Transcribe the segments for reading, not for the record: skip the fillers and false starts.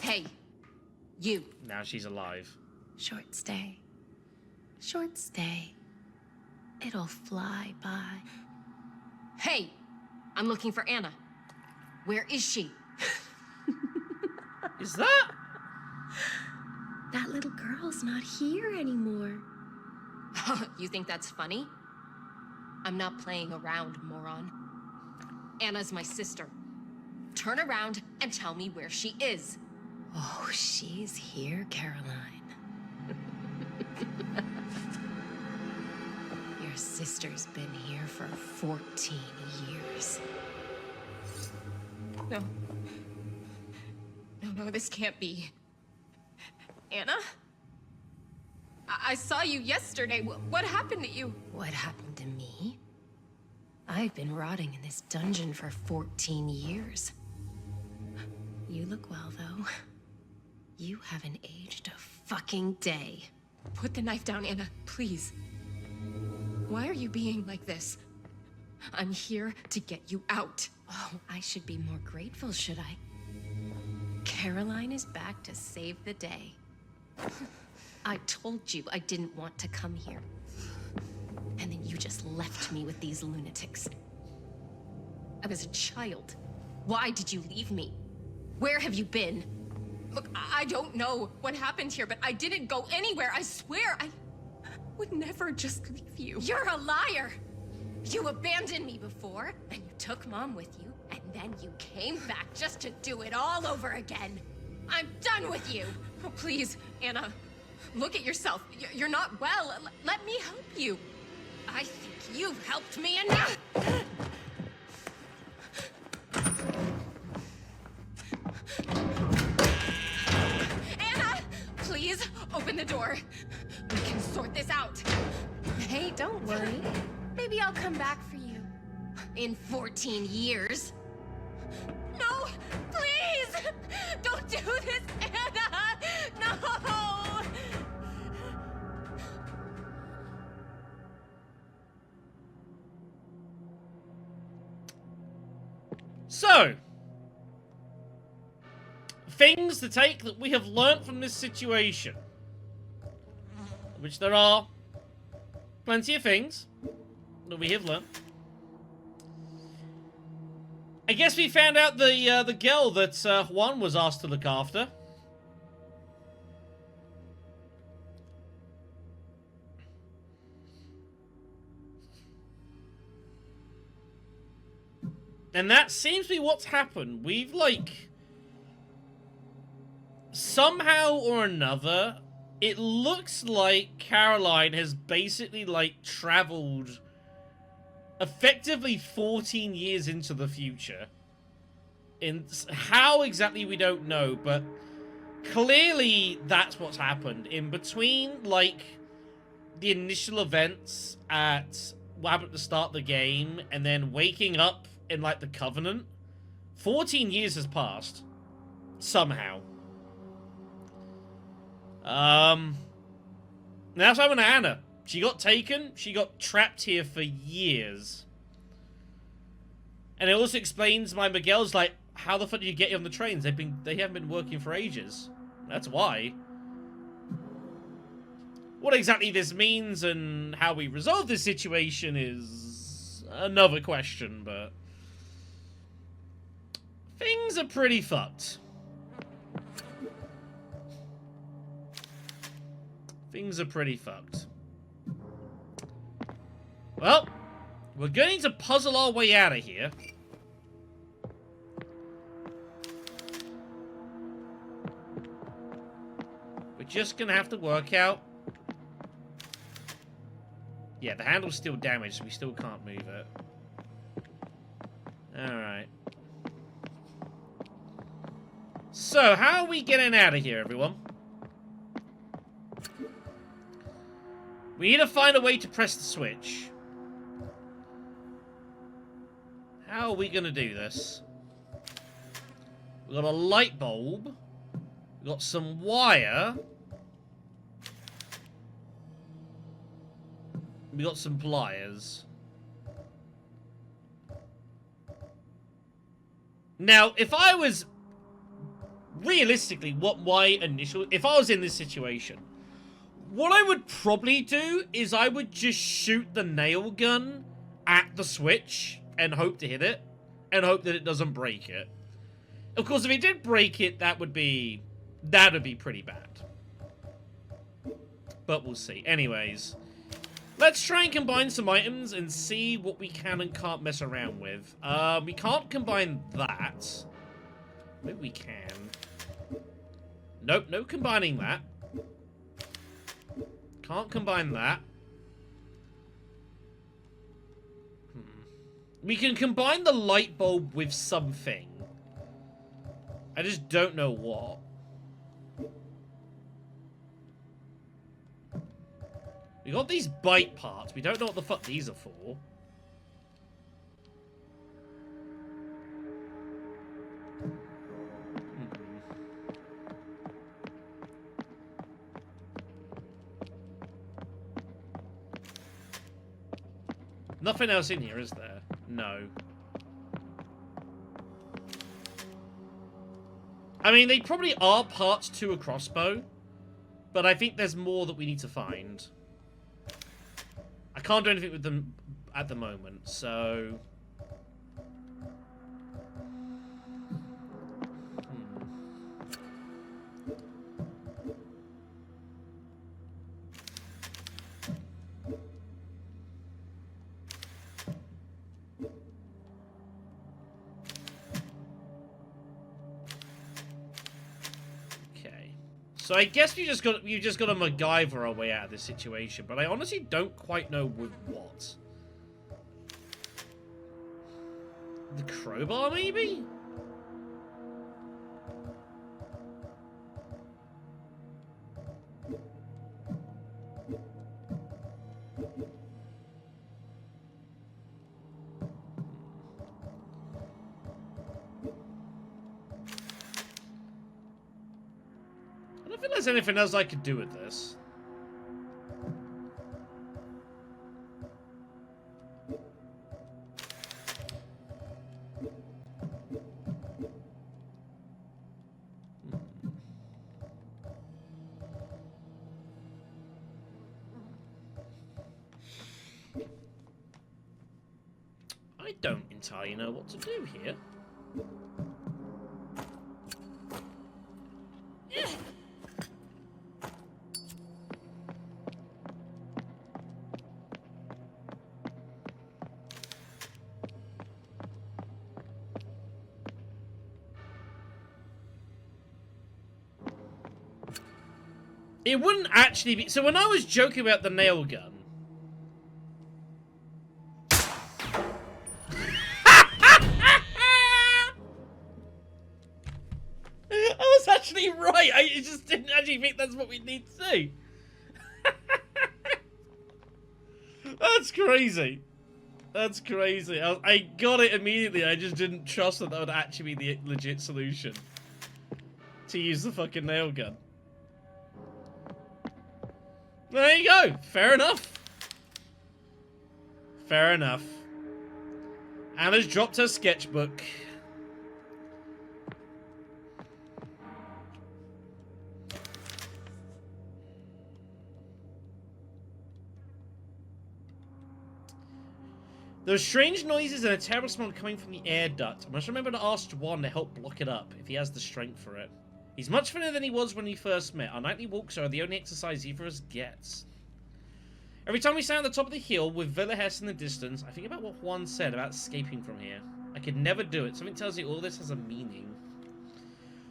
Hey, you. Now she's alive. Short stay. Short stay. It'll fly by. Hey, I'm looking for Anna. Where is she? Is that? That little girl's not here anymore. You think that's funny? I'm not playing around, moron. Anna's my sister. Turn around and tell me where she is. Oh, she's here, Caroline. Your sister's been here for 14 years. No. No, this can't be. Anna? I saw you yesterday. What happened to you? What happened to me? I've been rotting in this dungeon for 14 years. You look well, though. You haven't aged a fucking day. Put the knife down, Anna, please. Why are you being like this? I'm here to get you out. Oh, I should be more grateful, should I? Caroline is back to save the day. I told you I didn't want to come here. And then you just left me with these lunatics. I was a child. Why did you leave me? Where have you been? Look, I don't know what happened here, but I didn't go anywhere. I swear, I would never just leave you. You're a liar! You abandoned me before, and you took Mom with you, and then you came back just to do it all over again. I'm done with you! Oh, please, Anna, look at yourself. You're not well. Let me help you. I think you've helped me enough! Anna, please open the door. We can sort this out. Hey, don't worry. Maybe I'll come back for you. In 14 years. No, please! Don't do this, Anna! No! So, things to take that we have learnt from this situation. Which there are plenty of things that we have learnt. I guess we found out the girl that Juan was asked to look after. And that seems to be what's happened. We've, like, somehow or another, it looks like Caroline has basically, like, traveled effectively 14 years into the future. In how exactly, we don't know, but clearly that's what's happened. In between, like, the initial events at what happened at the start of the game, and then waking up in, like, the Covenant, 14 years has passed. Somehow. That's what happened to Anna. She got taken. She got trapped here for years. And it also explains why Miguel's like, how the fuck did you get here on the trains? They haven't been working for ages. That's why. What exactly this means and how we resolve this situation is another question, but things are pretty fucked. Things are pretty fucked. Well, we're going to puzzle our way out of here. We're just going to have to work out. Yeah, the handle's still damaged, so we still can't move it. Alright. So, how are we getting out of here, everyone? We need to find a way to press the switch. How are we going to do this? We've got a light bulb. We've got some wire. We've got some pliers. Now, if I was realistically, what my initial... If I was in this situation, what I would probably do is I would just shoot the nail gun at the switch and hope to hit it. And hope that it doesn't break it. Of course, if it did break it, that would be pretty bad. But we'll see. Anyways, let's try and combine some items and see what we can and can't mess around with. We can't combine that. Maybe we can. Nope, no combining that. Can't combine that. We can combine the light bulb with something. I just don't know what. We got these bite parts. We don't know what the fuck these are for. Nothing else in here, is there? No. I mean, they probably are parts to a crossbow, but I think there's more that we need to find. I can't do anything with them at the moment, so... So I guess you just got to MacGyver our way out of this situation, but I honestly don't quite know with what. The crowbar, maybe? I don't think there's anything else I could do with this. I don't entirely know what to do here. It wouldn't actually be... So when I was joking about the nail gun... I was actually right. I just didn't actually think that's what we need to do. That's crazy. That's crazy. I got it immediately. I just didn't trust that would actually be the legit solution. To use the fucking nail gun. There you go. Fair enough. Fair enough. Anna's dropped her sketchbook. There are strange noises and a terrible smell coming from the air duct. I must remember to ask Juan to help block it up, if he has the strength for it. He's much thinner than he was when we first met. Our nightly walks are the only exercise either of us gets. Every time we stand at the top of the hill with Villa Hess in the distance, I think about what Juan said about escaping from here. I could never do it. Something tells me all this has a meaning.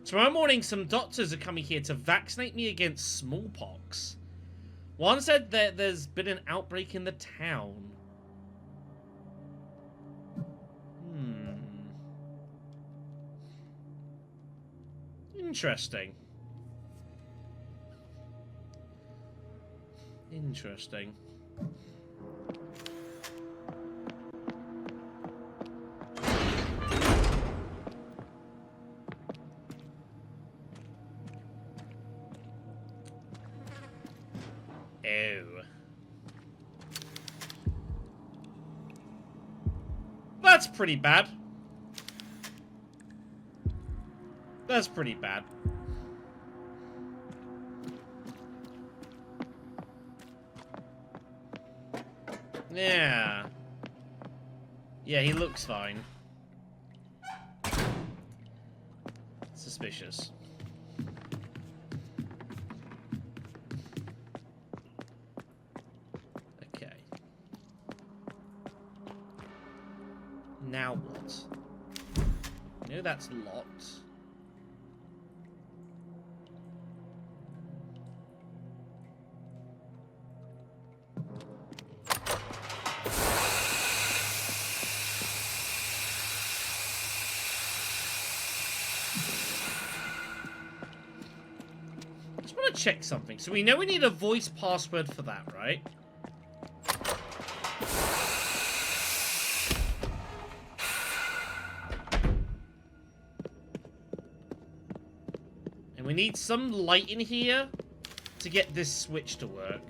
Tomorrow morning, some doctors are coming here to vaccinate me against smallpox. Juan said that there's been an outbreak in the town. Interesting. Interesting. Oh. That's pretty bad. That's pretty bad. Yeah. Yeah, he looks fine. Suspicious. Okay. Now what? I know that's locked. Just want to check something. So we know we need a voice password for that, right? And we need some light in here to get this switch to work.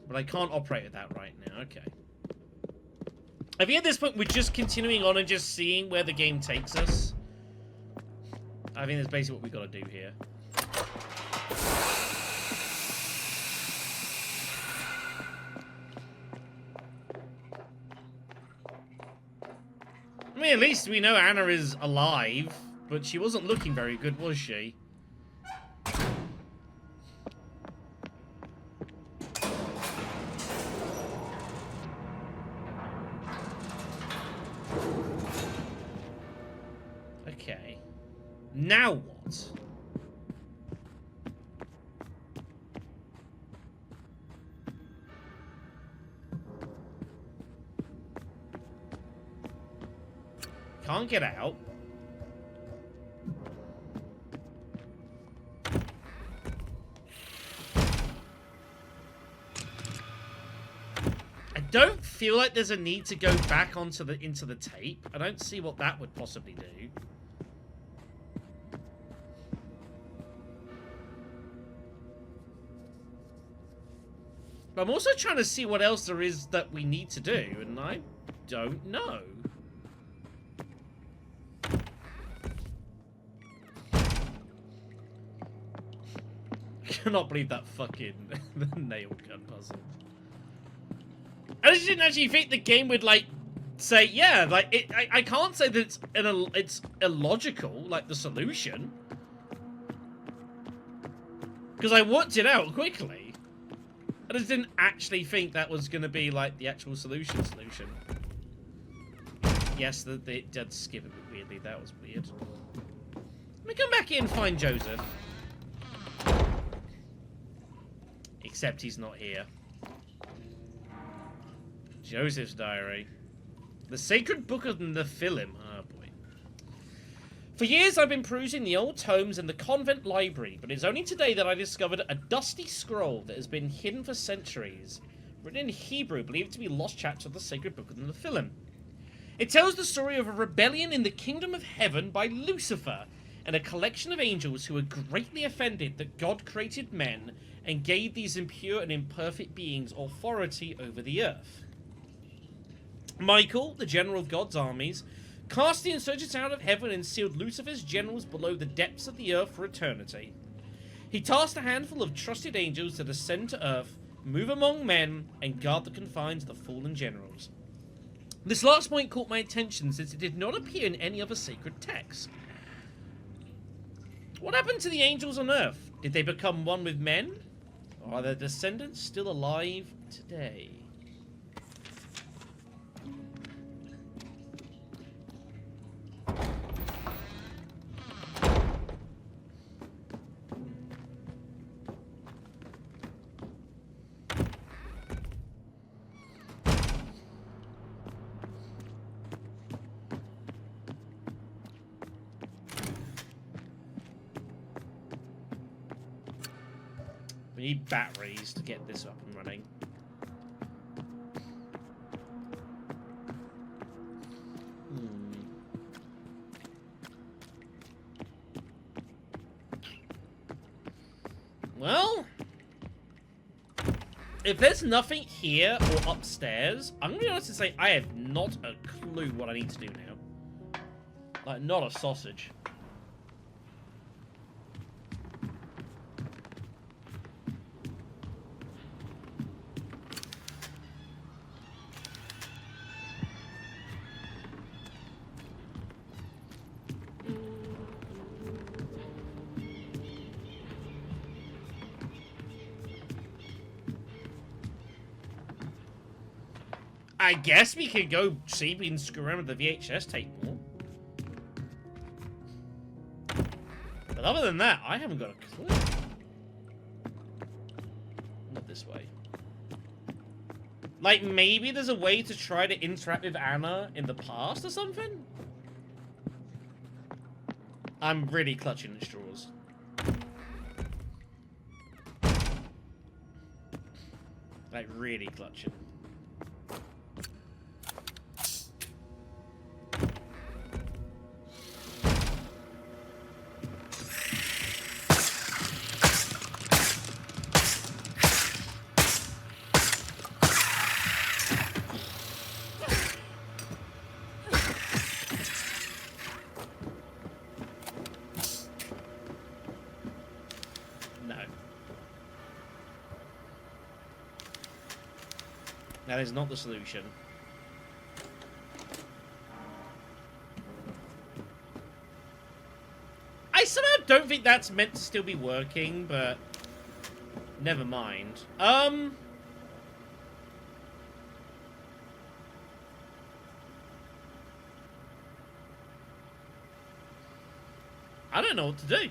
But I can't operate at that right now. Okay. I think at this point we're just continuing on and just seeing where the game takes us. I think that's basically what we got to do here. I mean, at least we know Anna is alive, but she wasn't looking very good, was she? Okay. Now what? Can't get out. I don't feel like there's a need to go back into the tape. I don't see what that would possibly do. But I'm also trying to see what else there is that we need to do, and I don't know. I cannot believe that fucking nail gun puzzle. I just didn't actually think the game would, like, say, yeah, like, I can't say that it's illogical, like, the solution. Because I worked it out quickly. I just didn't actually think that was going to be, like, the actual solution. Yes, it did skip a bit weirdly. That was weird. Let me come back in and find Joseph. Except he's not here. Joseph's diary. The sacred book of the Nephilim. Oh, boy. For years, I've been perusing the old tomes in the convent library, but it's only today that I discovered a dusty scroll that has been hidden for centuries, written in Hebrew, believed to be lost chapters of the sacred book of the Nephilim. It tells the story of a rebellion in the kingdom of heaven by Lucifer and a collection of angels who were greatly offended that God created men and gave these impure and imperfect beings authority over the earth. Michael, the general of God's armies, cast the insurgents out of heaven and sealed Lucifer's generals below the depths of the earth for eternity. He tasked a handful of trusted angels to descend to earth, move among men, and guard the confines of the fallen generals. This last point caught my attention since it did not appear in any other sacred text. What happened to the angels on earth? Did they become one with men? Or are their descendants still alive today? We need batteries to get this up and running. Well, if there's nothing here or upstairs, I'm gonna be honest and say I have not a clue what I need to do now. Like, not a sausage. I guess we could go see if we can screw around with the VHS tape more. But other than that, I haven't got a clue. Not this way. Like, maybe there's a way to try to interact with Anna in the past or something? I'm really clutching at straws. Like, really clutching. That is not the solution. I somehow don't think that's meant to still be working, but never mind. I don't know what to do.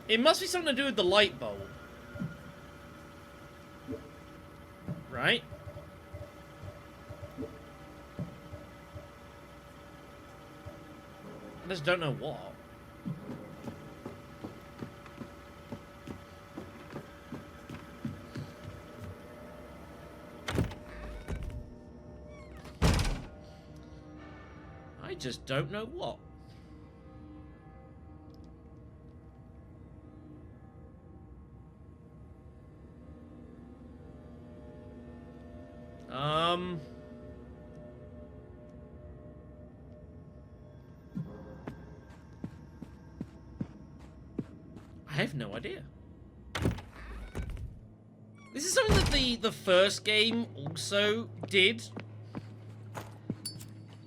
It must be something to do with the light bulb. Right? I just don't know what. I just don't know what. I have no idea. This is something that the first game also did.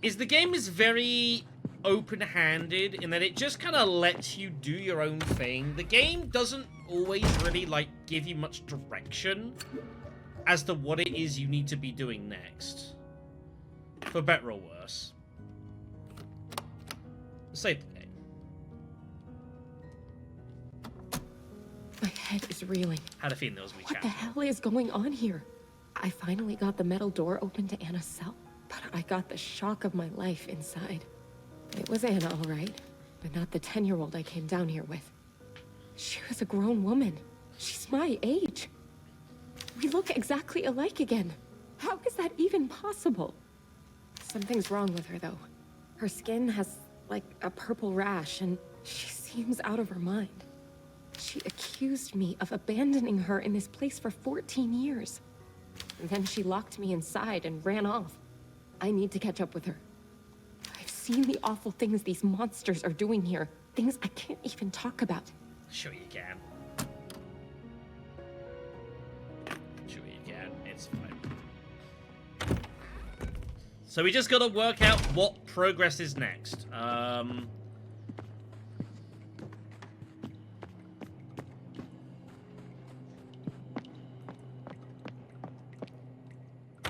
The game is very open-handed in that it just kind of lets you do your own thing. The game doesn't always really, like, give you much direction as to what it is you need to be doing next. For better or worse. Save the game. My head is reeling. Had a feeling there was a wee What the hell is going on here? I finally got the metal door open to Anna's cell, but I got the shock of my life inside. It was Anna, all right, but not the 10-year-old I came down here with. She was a grown woman. She's my age. We look exactly alike again. How is that even possible? Something's wrong with her, though. Her skin has, like, a purple rash, and she seems out of her mind. She accused me of abandoning her in this place for 14 years. And then she locked me inside and ran off. I need to catch up with her. I've seen the awful things these monsters are doing here. Things I can't even talk about. Sure you can. Sure you can. It's fine. So we just gotta work out what progress is next.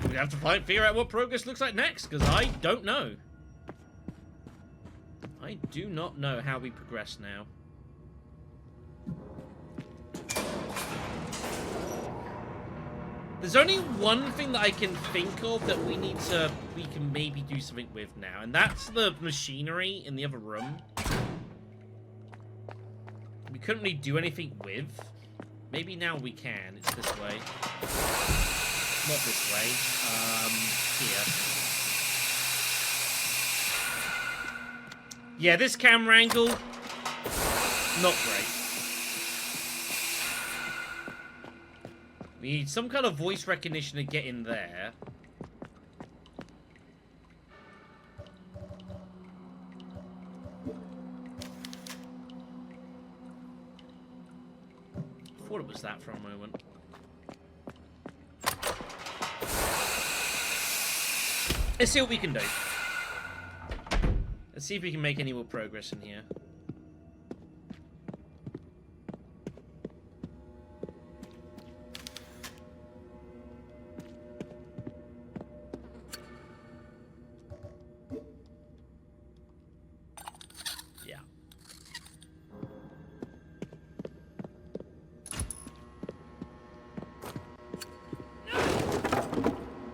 We have to figure out what progress looks like next, because I don't know. I do not know how we progress now. There's only one thing that I can think of that we can maybe do something with now, and that's the machinery in the other room. We couldn't really do anything with. Maybe now we can. It's this way. Not this way. Here. Yeah, this camera angle Not great. We need some kind of voice recognition to get in there. I thought it was that for a moment. Let's see what we can do. Let's see if we can make any more progress in here. Yeah.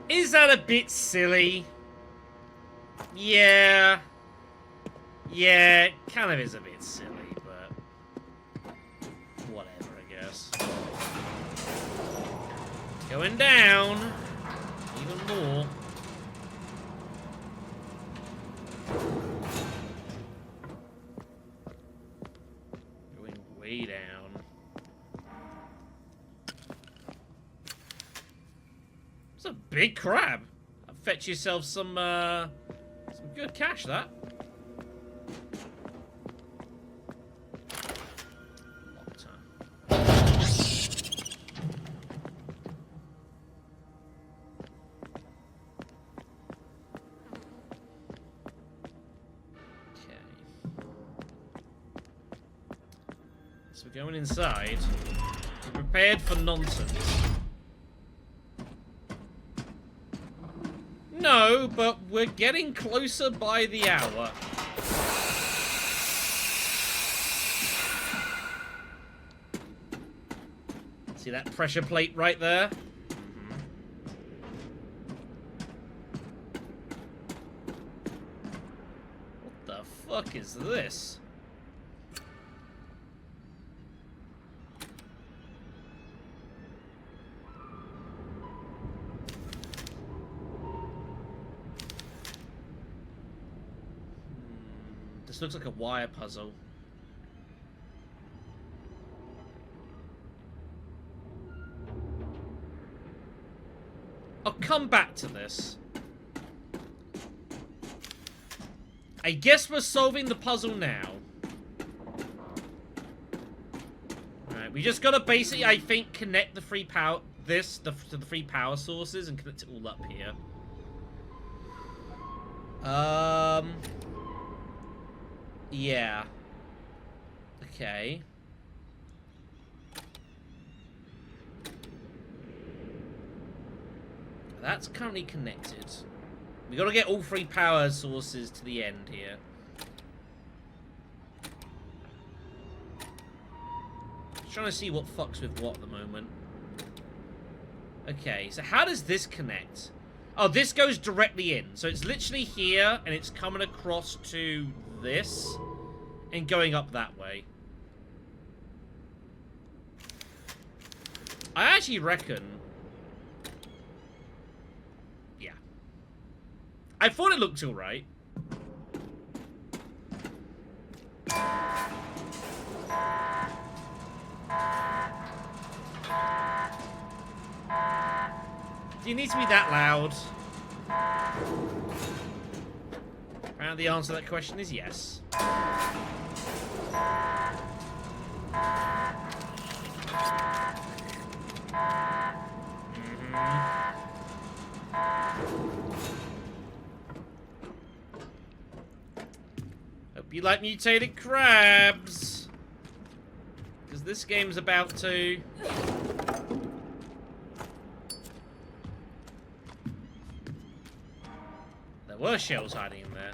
Is that a bit silly? Yeah. Yeah, it kind of is a bit silly, but whatever, I guess. Going down. Even more. Going way down. It's a big crab. I'll fetch yourself some good cash, that. So we're going inside. We're prepared for nonsense. No, but we're getting closer by the hour. See that pressure plate right there? What the fuck is this? This looks like a wire puzzle. I'll come back to this. I guess we're solving the puzzle now. Alright, we just gotta basically, I think, connect the three power... to the three power sources and connect it all up here. Yeah. Okay. That's currently connected. We gotta get all three power sources to the end here. Just trying to see what fucks with what at the moment. Okay, so how does this connect? Oh, this goes directly in. So it's literally here, and it's coming across to this, and going up that way. I actually reckon... Yeah. I thought it looked alright. Do you need to be that loud? Apparently the answer to that question is yes. Hope you like mutated crabs. Because this game's about to... There were shells hiding in there.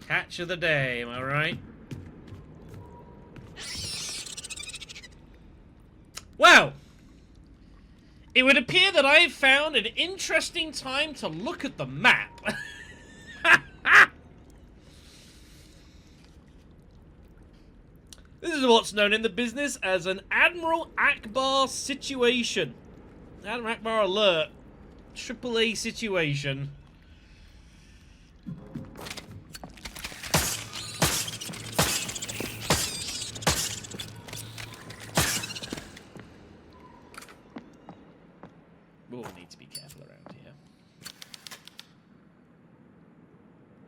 Catch of the day, am I right? Well, it would appear that I've found an interesting time to look at the map. This is what's known in the business as an Admiral Akbar situation. Admiral Akbar alert. AAA situation.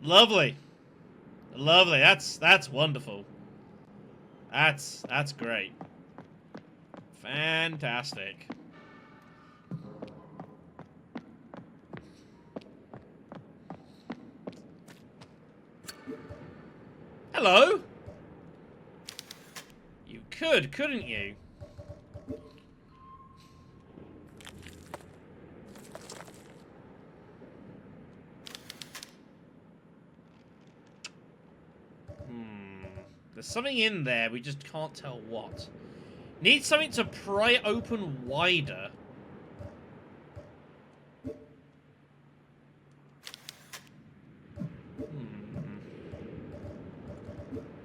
Lovely. Lovely. That's wonderful. That's great. Fantastic. Hello? You could, couldn't you? There's something in there, we just can't tell what. Need something to pry it open wider.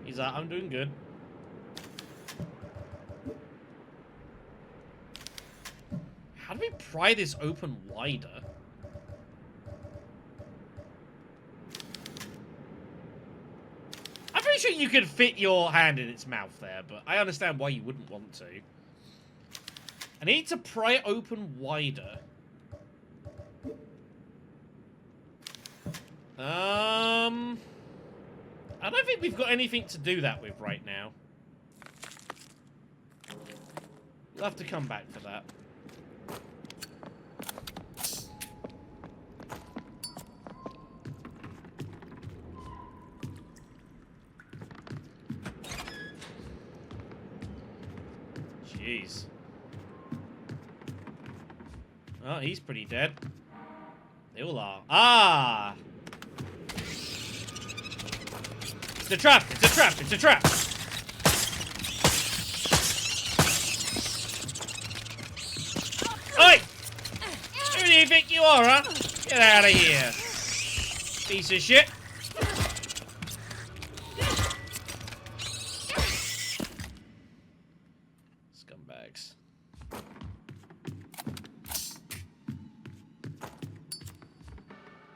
He's like, I'm doing good. How do we pry this open wider? I'm pretty sure you could fit your hand in its mouth there, but I understand why you wouldn't want to. I need to pry it open wider. I don't think we've got anything to do that with right now. We'll have to come back for that. Jeez. Oh, he's pretty dead. They all are. Ah! It's a trap! It's a trap! It's a trap! Oi! Who do you think you are, huh? Get out of here! Piece of shit! Scumbags.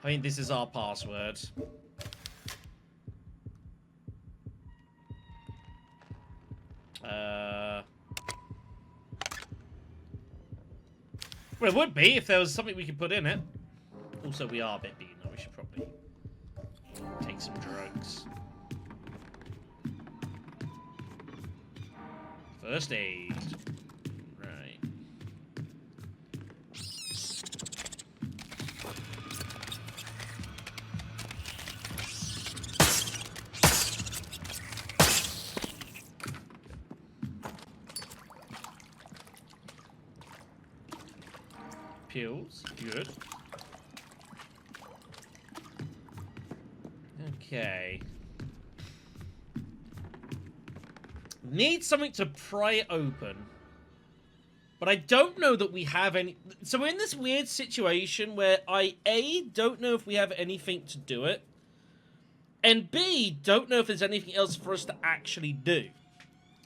I think this is our password. Well, it would be if there was something we could put in it. Also, we are a bit beaten up. We should probably take some drugs. First aid. Right. Pills. Good. Okay. Need something to pry it open. But I don't know that we have any... So we're in this weird situation where I, A, don't know if we have anything to do it. And B, don't know if there's anything else for us to actually do.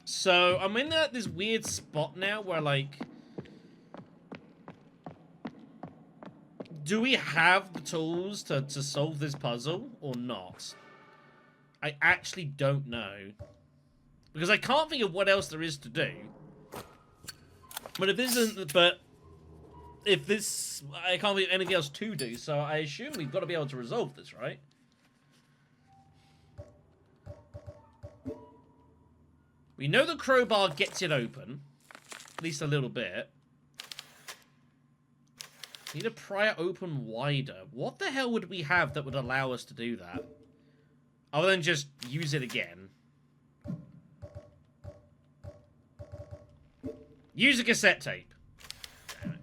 So I'm in this weird spot now where, like... Do we have the tools to solve this puzzle or not? I actually don't know. Because I can't think of what else there is to do. But if this isn't... But... If this... I can't think of anything else to do, so I assume we've got to be able to resolve this, right? We know the crowbar gets it open. At least a little bit. Need to pry it open wider. What the hell would we have that would allow us to do that? Other than just use it again. Use a cassette tape. Damn it.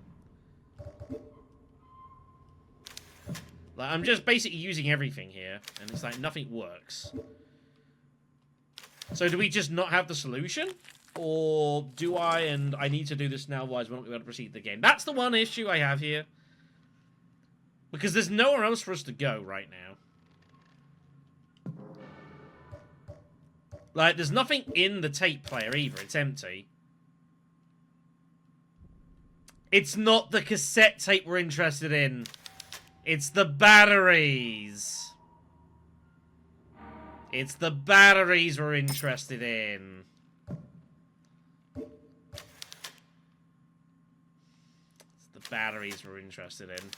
Like, I'm just basically using everything here, and it's like nothing works. So do we just not have the solution? Or do I, and I need to do this now, otherwise we're not going to be able to proceed the game? That's the one issue I have here. Because there's nowhere else for us to go right now. Like, there's nothing in the tape player either. It's empty. It's not the cassette tape we're interested in. It's the batteries. It's the batteries we're interested in. It's the batteries we're interested in.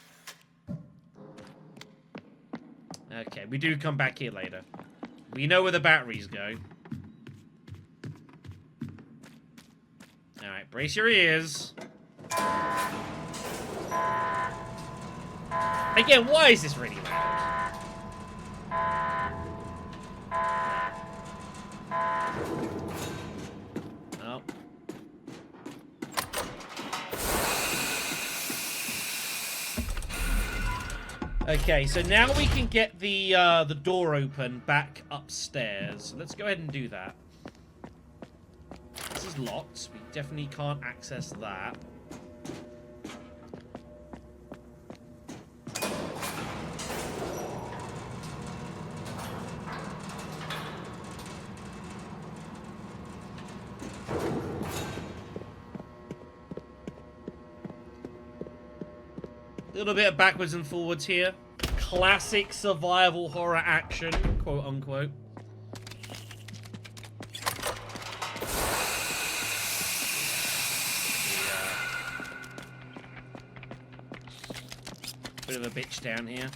Okay, we do come back here later. We know where the batteries go. Alright, brace your ears. Again, why is this really loud? Oh. Okay, so now we can get the door open back upstairs. So let's go ahead and do that. This is locked. We definitely can't access that. A little bit of backwards and forwards here. Classic survival horror action, quote unquote. Bit of a bitch down here.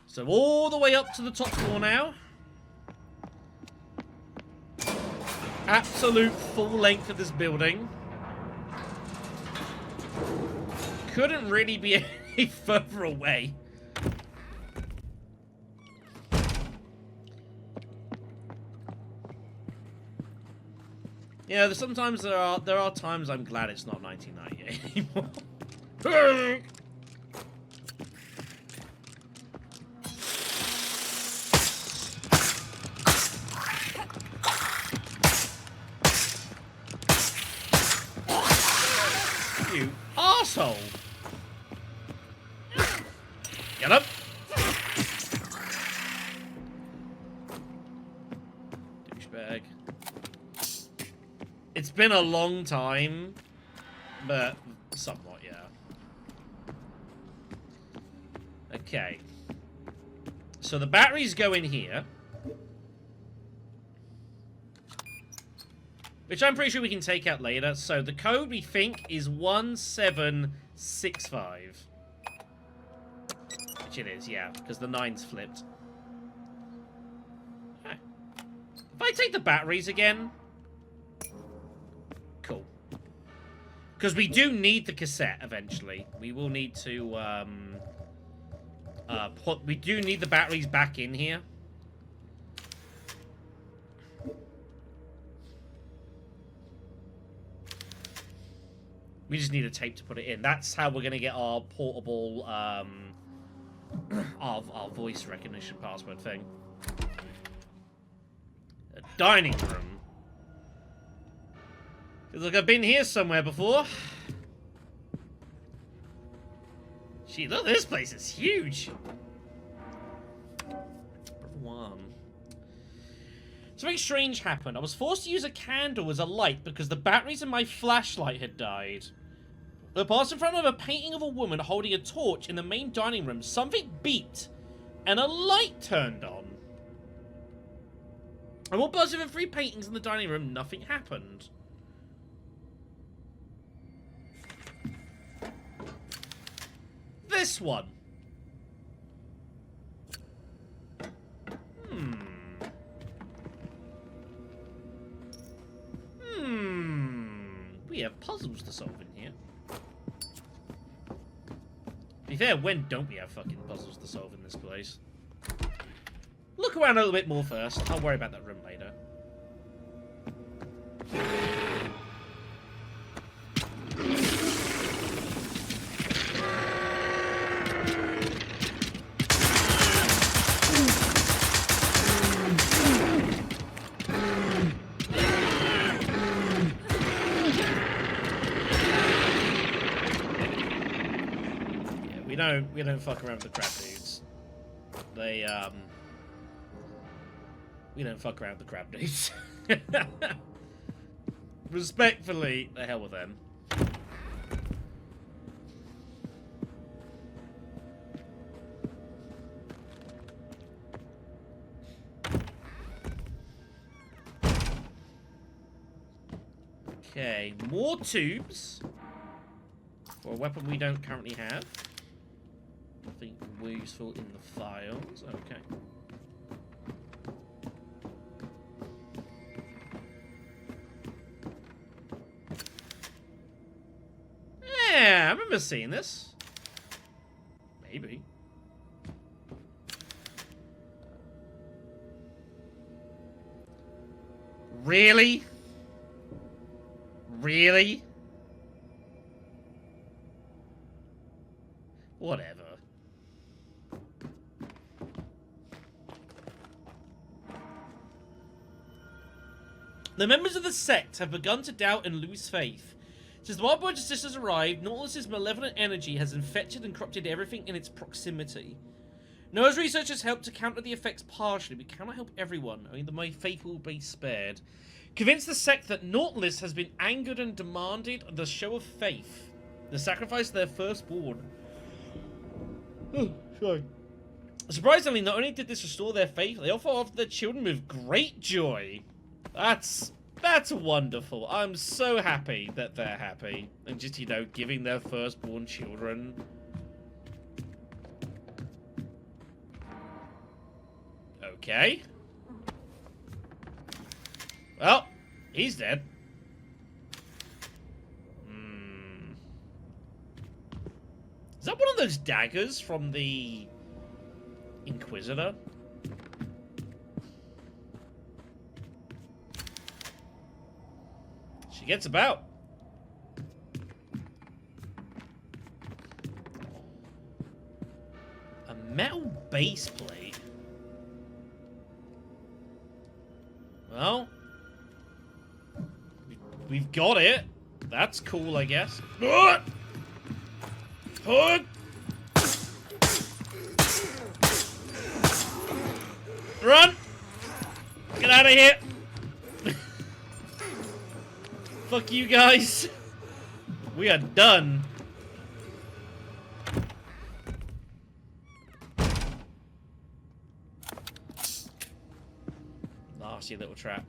So all the way up to the top floor now. Absolute full length of this building. Couldn't really be any further away. Yeah, sometimes there are times I'm glad it's not 1998 anymore. You arsehole! Get up! Douchebag. It's been a long time, but somewhat, yeah. Okay. So the batteries go in here. Which I'm pretty sure we can take out later. So the code we think is 1765. Which it is, yeah, because the 9's flipped. Okay. If I take the batteries again... Cool. Because we do need the cassette eventually. We will need to, we do need the batteries back in here. We just need a tape to put it in. That's how we're going to get our portable, our voice recognition password thing. A dining room. Feels like I've been here somewhere before. Gee, look, this place is huge. Something strange happened. I was forced to use a candle as a light because the batteries in my flashlight had died. I passed in front of a painting of a woman holding a torch in the main dining room. Something beeped, and a light turned on. I walked past over 3 paintings in the dining room. Nothing happened. This one. We have puzzles to solve in here. To be fair, when don't we have fucking puzzles to solve in this place? Look around a little bit more first. I'll worry about that room later. We don't fuck around with the crab dudes. They, we don't fuck around with the crab dudes. Respectfully, the hell with them. Okay, more tubes. For a weapon we don't currently have. Nothing useful in the files. Okay. Yeah, I remember seeing this. Maybe. Really? Really? Whatever. The members of the sect have begun to doubt and lose faith. Since the Wild Boy Sisters arrived, Nautilus's malevolent energy has infected and corrupted everything in its proximity. Noah's research has helped to counter the effects partially, but cannot help everyone. Only the most faithful will be spared. Convince the sect that Nautilus has been angered and demanded the show of faith. The sacrifice of their firstborn. Oh, sorry. Surprisingly, not only did this restore their faith, they also offered their children with great joy. That's wonderful. I'm so happy that they're happy. And just, you know, giving their firstborn children. Okay. Well, he's dead. Is that one of those daggers from the Inquisitor? She gets about. A metal base plate. Well, we've got it. That's cool, I guess. Run! Get out of here! Fuck you guys. We are done. Nasty little trap.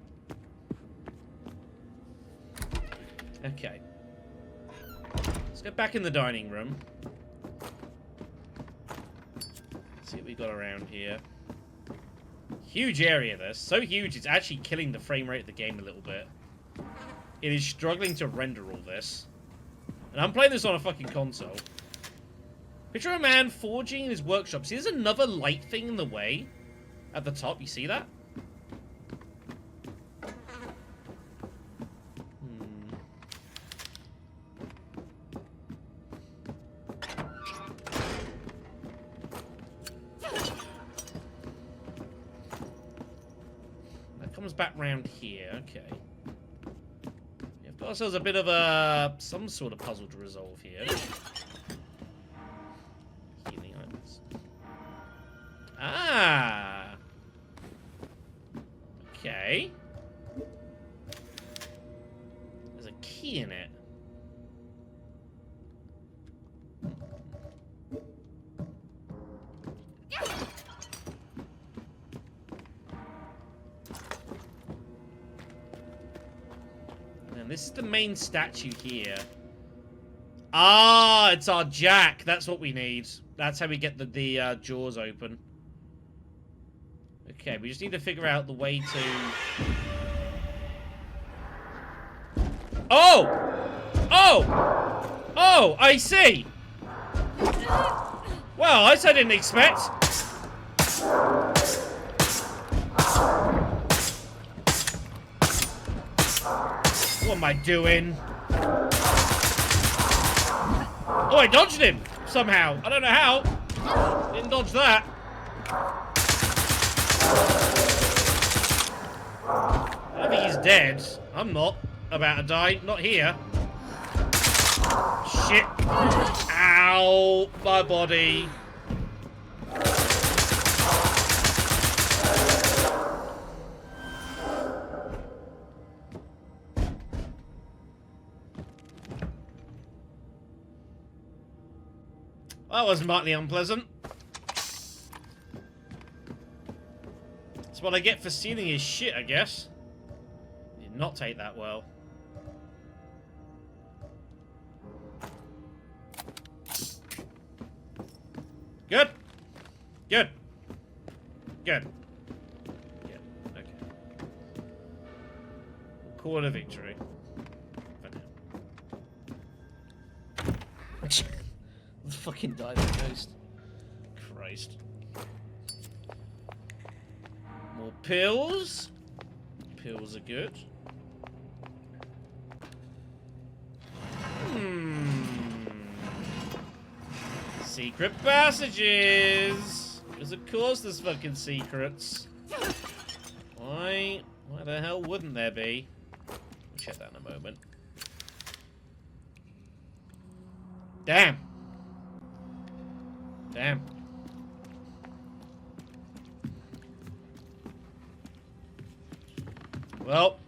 Okay. Let's go back in the dining room. See what we got around here. Huge area, this. So huge, it's actually killing the frame rate of the game a little bit. It is struggling to render all this. And I'm playing this on a fucking console. Picture a man forging in his workshop. See, there's another light thing in the way. At the top, you see that? That comes back round here, okay. We've got ourselves a bit of a... some sort of puzzle to resolve here. Healing items. Ah! Okay. There's a key in it. And this is the main statue here. Ah, it's our jack. That's what we need. That's how we get the jaws open. Okay, we just need to figure out the way to... Oh! Oh! Oh, I see! Well, I didn't expect. What am I doing? Oh, I dodged him! Somehow. I don't know how. Didn't dodge that. I don't think he's dead. I'm not about to die. Not here. Shit. Ow. My body. That was mightily unpleasant. That's what I get for stealing his shit, I guess. Did not take that well. Good. Good. Okay. We'll call it a victory. For now. Let's fucking die, that ghost. Christ. More pills. Pills are good. Secret passages! Because of course there's fucking secrets. Why the hell wouldn't there be? We'll check that in a moment. Damn! Damn. Well,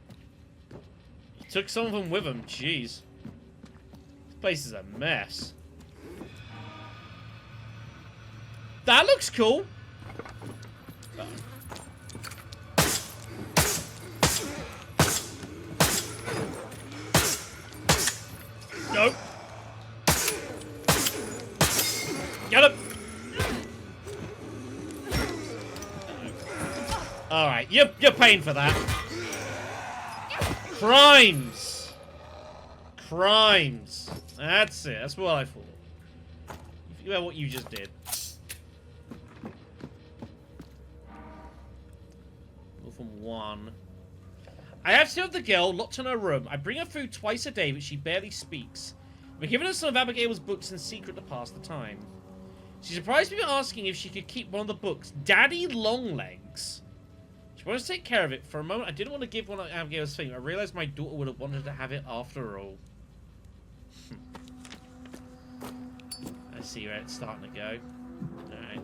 he took some of them with him. Jeez. This place is a mess. That looks cool. Nope. Get him. All right, you're paying for that. Crimes. Crimes. That's it. That's what I thought. Think about what you just did. From 1. I have to have the girl locked in her room. I bring her food twice a day, but she barely speaks. We're giving her some of Abigail's books in secret to pass the time. She surprised me by asking if she could keep one of the books, Daddy Longlegs. She wanted to take care of it. For a moment, I didn't want to give one of Abigail's things. I realized my daughter would have wanted to have it after all. I see where it's starting to go. Alright.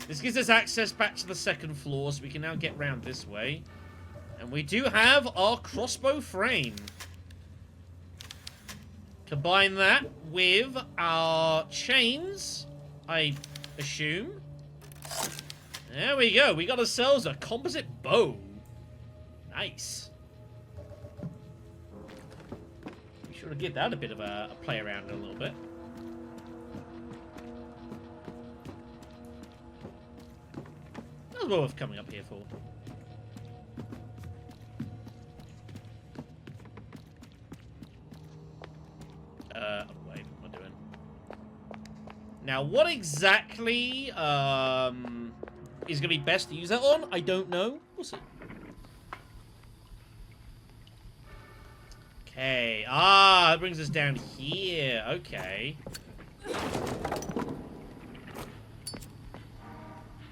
This gives us access back to the second floor, so we can now get round this way. And we do have our crossbow frame. Combine that with our chains, I assume. There we go. We got ourselves a composite bow. Nice. Be sure to give that a bit of a play around a little bit. That's what we're coming up here for. Wait, what am I doing? Now, what exactly, is going to be best to use that on? I don't know. We'll see. Okay. Ah, that brings us down here. Okay.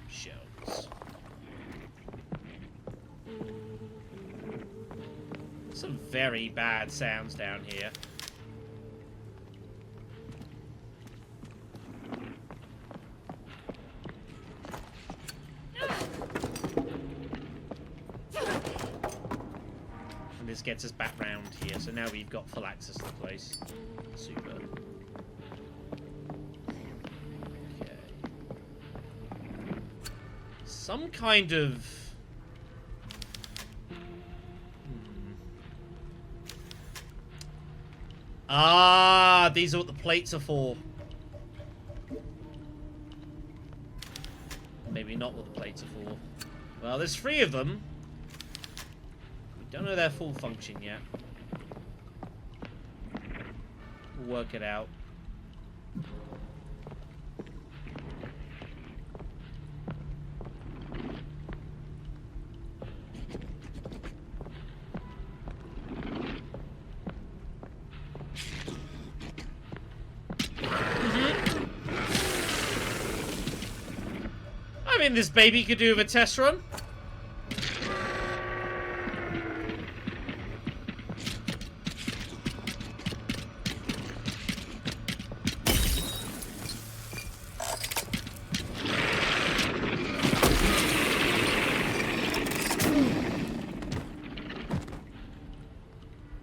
Shells. Some very bad sounds down here. This gets us back round here, so now we've got full access to the place. Super. Okay. Some kind of... Ah, these are what the plates are for. Maybe not what the plates are for. Well, there's 3 of them. Don't know their full function yet. We'll work it out. I mean, this baby could do with a test run.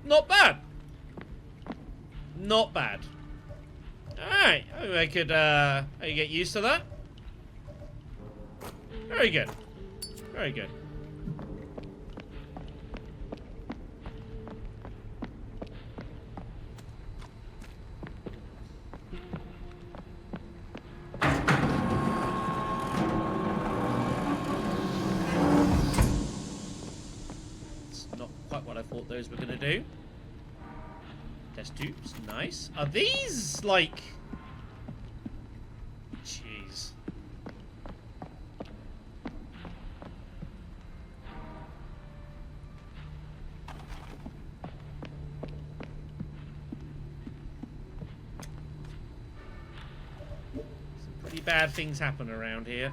Not bad. Not bad. Alright, I could get used to that. Very good. Very good. I thought those were going to do. Test tubes. Nice. Are these, like... Jeez. Some pretty bad things happen around here.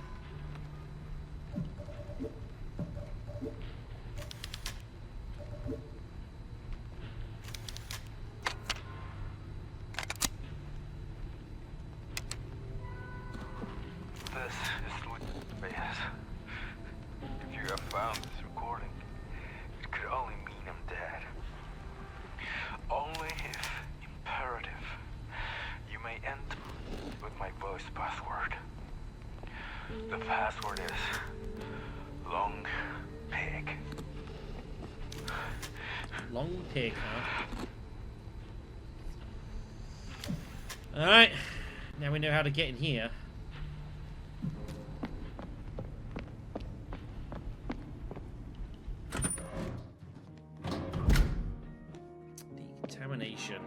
The password is long pig. Long pig, huh? Alright. Now we know how to get in here. Decontamination.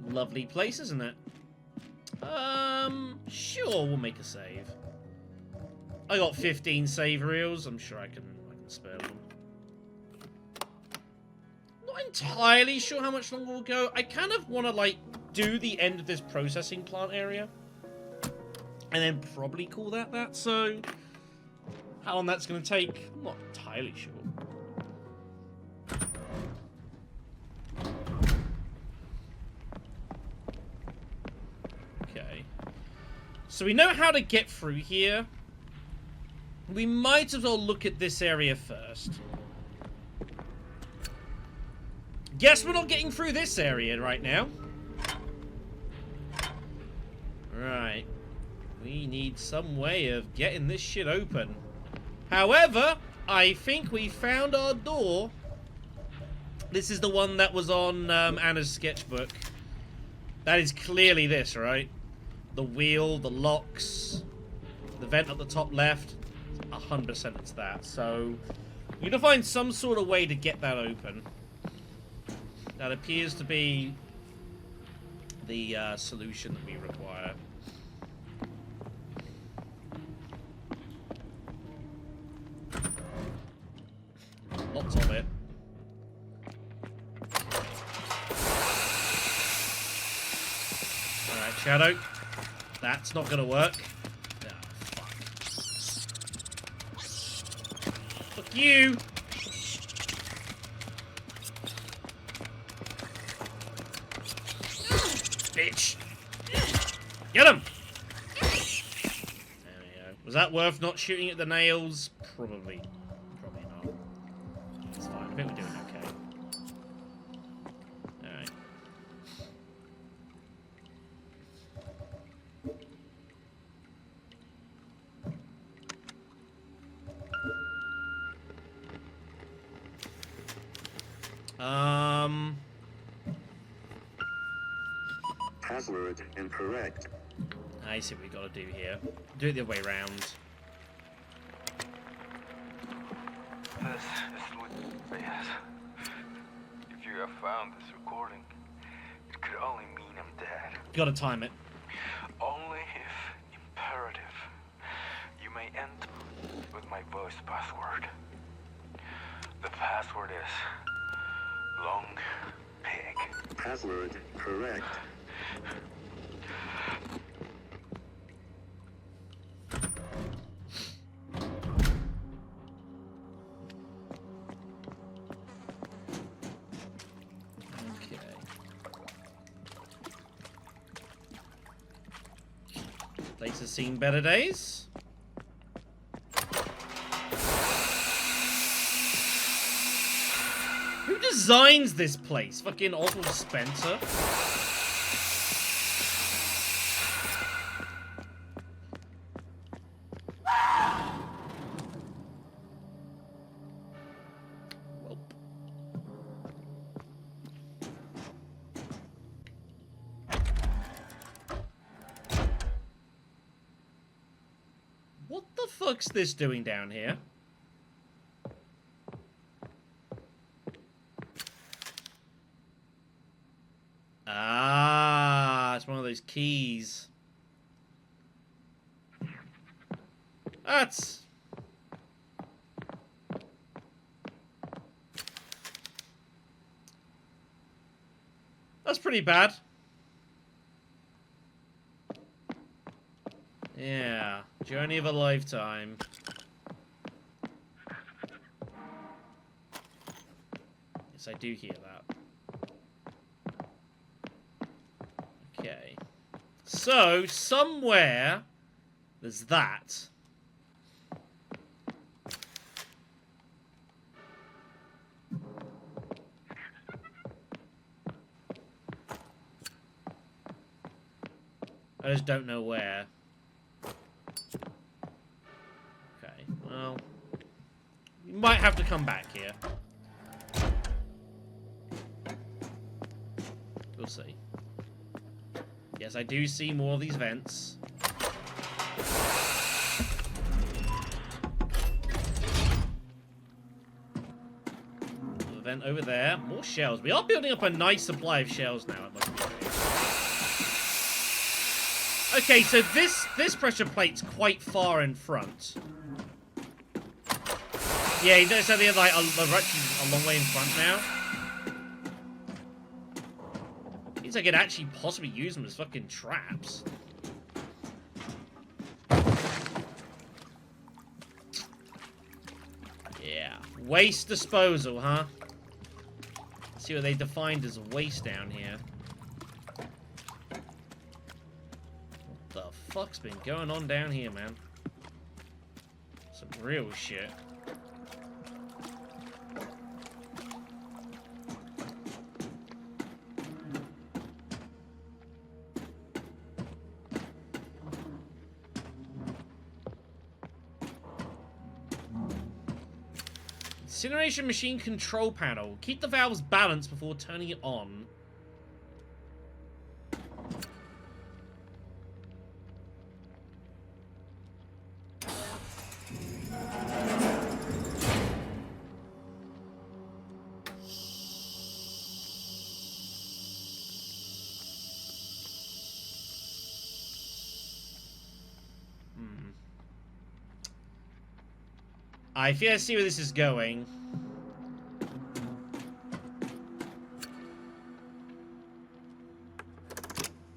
Lovely place, isn't it? Sure, we'll make a save. I got 15 save reels. I'm sure I can spare one. Not entirely sure how much longer we'll go. I kind of want to, like, do the end of this processing plant area. And then probably call that. So, how long that's going to take, I'm not entirely sure. So we know how to get through here. We might as well look at this area first. Guess we're not getting through this area right now. Right. We need some way of getting this shit open. However, I think we found our door. This is the one that was on Anna's sketchbook. That is clearly this, right? The wheel, the locks, the vent at the top left, 100% it's that. So, we're going to find some sort of way to get that open. That appears to be the solution that we require. Lots of it. Alright, Shadow. That's not gonna work. Oh, fuck. Fuck you! Bitch! Get him! There we go. Was that worth not shooting at the nails? Probably. Probably not. It's fine. I think we're doing okay. Password incorrect. I see what we gotta do here. Do it the other way around. This is what it is. If you have found this recording, it could only mean I'm dead. Gotta time it. Only if imperative, you may enter with my voice password. The password is long pig. Password correct. Place has seen better days. Who designs this place? Fucking Oswald Spencer? What the fuck's this doing down here? Keys. That's pretty bad. Yeah, journey of a lifetime. Yes, I do hear that. Okay. So, somewhere, there's that. I just don't know where. Okay, well... You might have to come back here. We'll see. Yes, I do see more of these vents. The vent over there. More shells. We are building up a nice supply of shells now, it must be honest. Okay, so this pressure plate's quite far in front. Yeah, you notice how they're like they're actually a long way in front now. Means I could actually possibly use them as fucking traps. Yeah, waste disposal, huh? Let's see what they defined as waste down here. What the fuck's been going on down here, man? Some real shit. Incineration machine control panel. Keep the valves balanced before turning it on. I feel I see where this is going.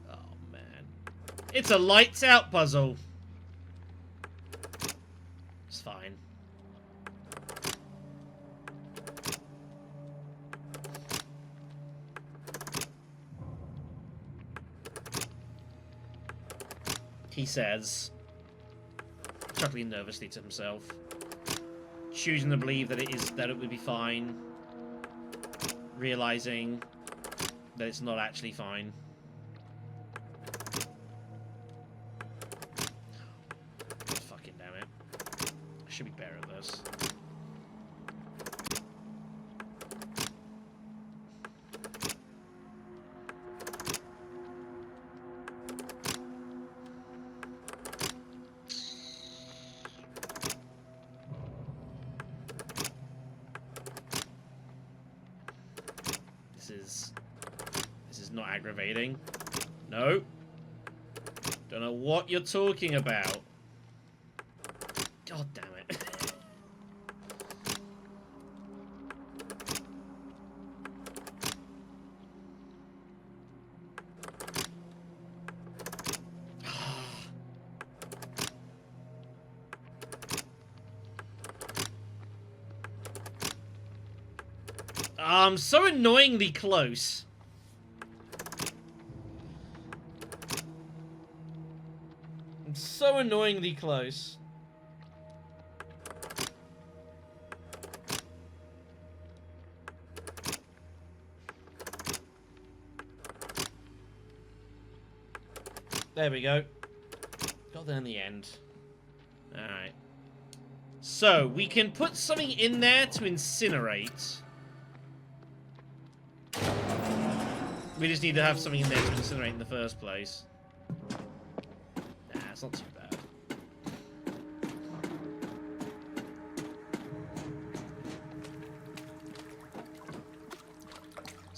Oh, man. It's a lights out puzzle. It's fine. He says, chuckling nervously to himself. Choosing to believe that it would be fine, realizing that it's not actually fine. Fucking damn it! I should be better at this. This is not aggravating. No. Don't know what you're talking about. God damn it. So annoyingly close. I'm so annoyingly close. There we go. Got there in the end. Alright. So, we can put something in there to incinerate. We just need to have something in there to incinerate in the first place. Nah, it's not too bad.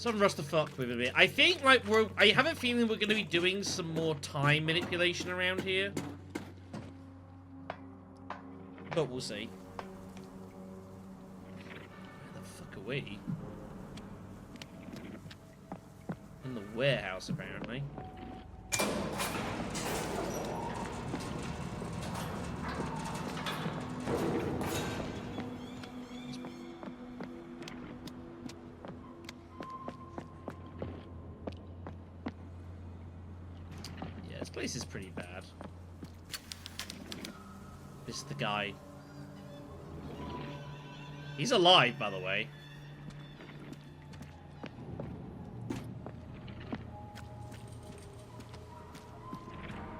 Some Rust to fuck with a bit. I think, like, I have a feeling we're going to be doing some more time manipulation around here. But we'll see. Where the fuck are we? In the warehouse, apparently. Yeah, this place is pretty bad. This is the guy. He's alive, by the way.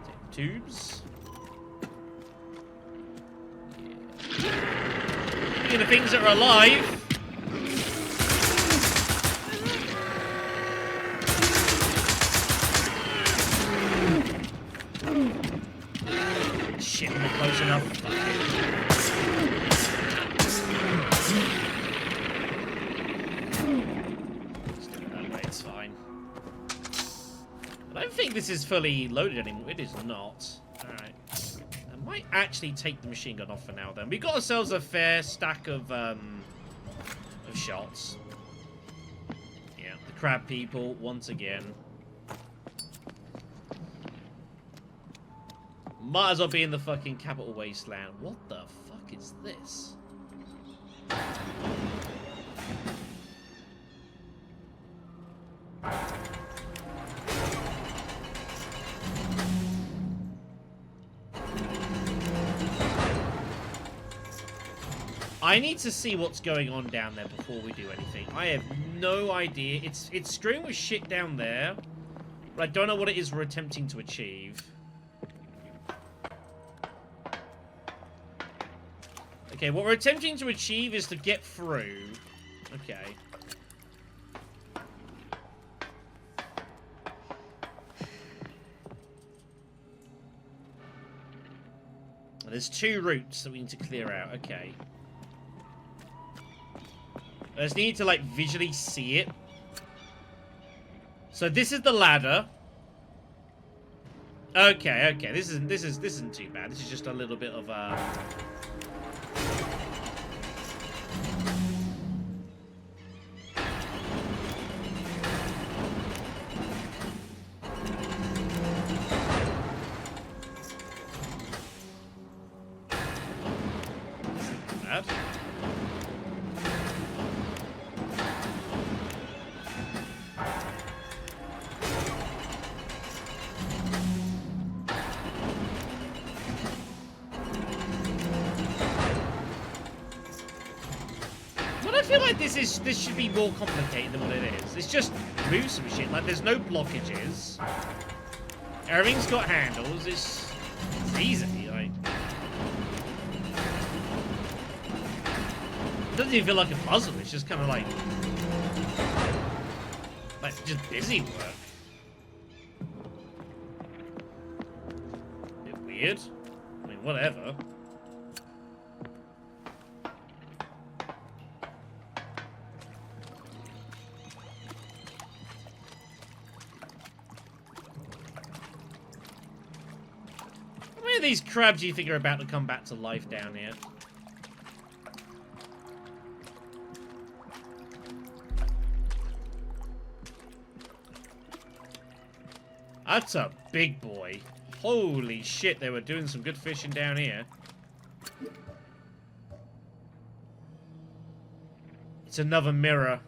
Take the tubes. Yeah. Speaking of things that are alive. Shit, I'm not close enough. Fuck it. Let's do it that way, it's fine. I don't think this is fully loaded anymore. It is not. Alright. I might actually take the machine gun off for now then. We got ourselves a fair stack of shots. Yeah, the crab people once again. Might as well be in the fucking capital wasteland. What the fuck is this? I need to see what's going on down there before we do anything. I have no idea. It's screwing with shit down there, but I don't know what it is we're attempting to achieve. Okay, what we're attempting to achieve is to get through. Okay. There's 2 routes that we need to clear out. Okay. I just need to, like, visually see it. So this is the ladder. Okay, okay. This isn't too bad. This is just a little bit of bad. I feel like this should be more complicated than what it is. It's just move some shit. Like there's no blockages. Everything's got handles. It's easy. Like it doesn't even feel like a puzzle. It's just kind of like just busy work. Bit weird. I mean, whatever. These crabs you think are about to come back to life down here. That's a big boy. Holy shit, they were doing some good fishing down here. It's another mirror.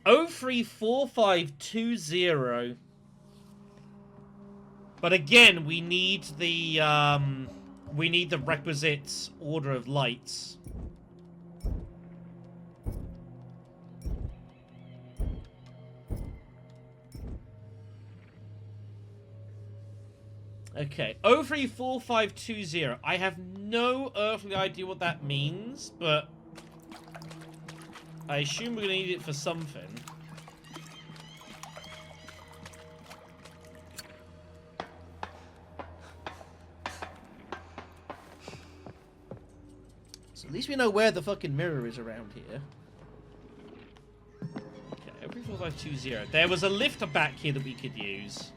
034520. But again, we need the requisite order of lights. Okay, 034520. I have no earthly idea what that means, but I assume we're gonna need it for something. At least we know where the fucking mirror is around here. 4520. There was a lift back here that we could use.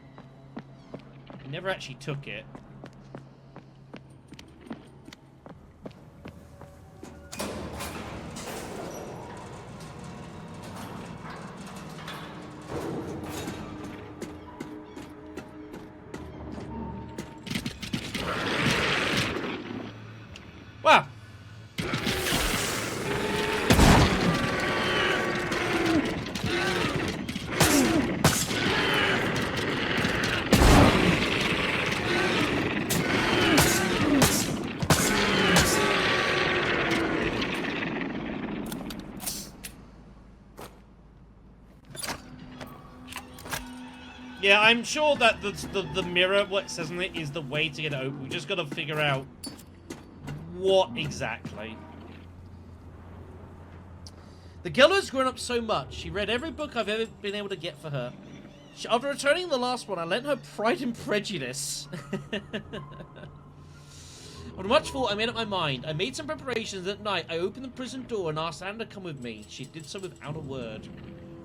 We never actually took it. Wow. Yeah, I'm sure that the mirror, what it says on it, is the way to get it open. We just got to figure out what exactly. The girl has grown up so much. She read every book I've ever been able to get for her. After returning the last one, I lent her Pride and Prejudice. On March 4th, I made up my mind. I made some preparations at night. I opened the prison door and asked Anna to come with me. She did so without a word.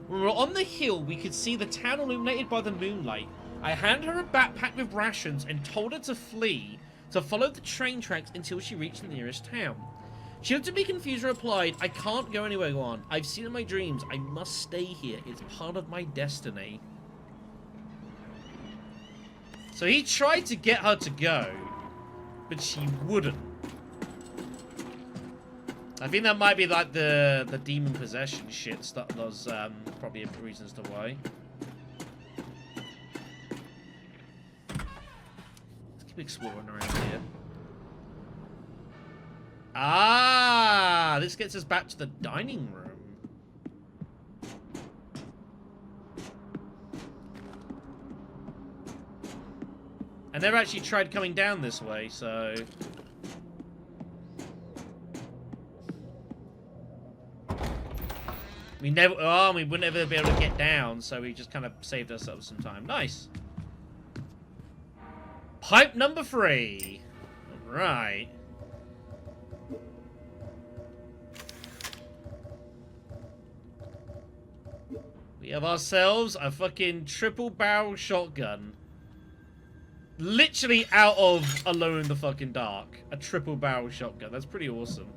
When we were on the hill, we could see the town illuminated by the moonlight. I handed her a backpack with rations and told her to flee, to follow the train tracks until she reached the nearest town. She looked at me confused and replied, I can't go anywhere, Juan. I've seen it in my dreams. I must stay here. It's part of my destiny. So he tried to get her to go, but she wouldn't. I think that might be like the demon possession shit stuff. Those probably reasons to why. Let's keep exploring around here. Ah, this gets us back to the dining room. I never actually tried coming down this way, so... we wouldn't ever be able to get down, so we just kind of saved ourselves some time. Nice. Pipe number 3. Right. We have ourselves a fucking triple barrel shotgun. Literally out of Alone in the fucking Dark. A triple barrel shotgun. That's pretty awesome.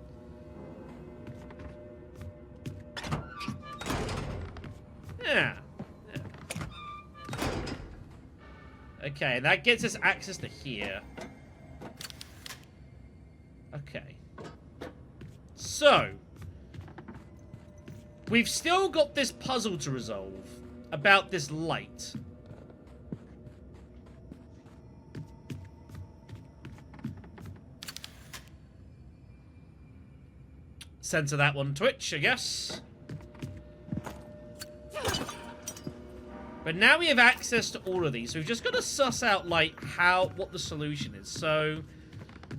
Yeah. Okay, that gets us access to here. Okay. So, we've still got this puzzle to resolve about this light. Censor that one, Twitch, I guess. But now we have access to all of these, so we've just got to suss out, like, what the solution is. So,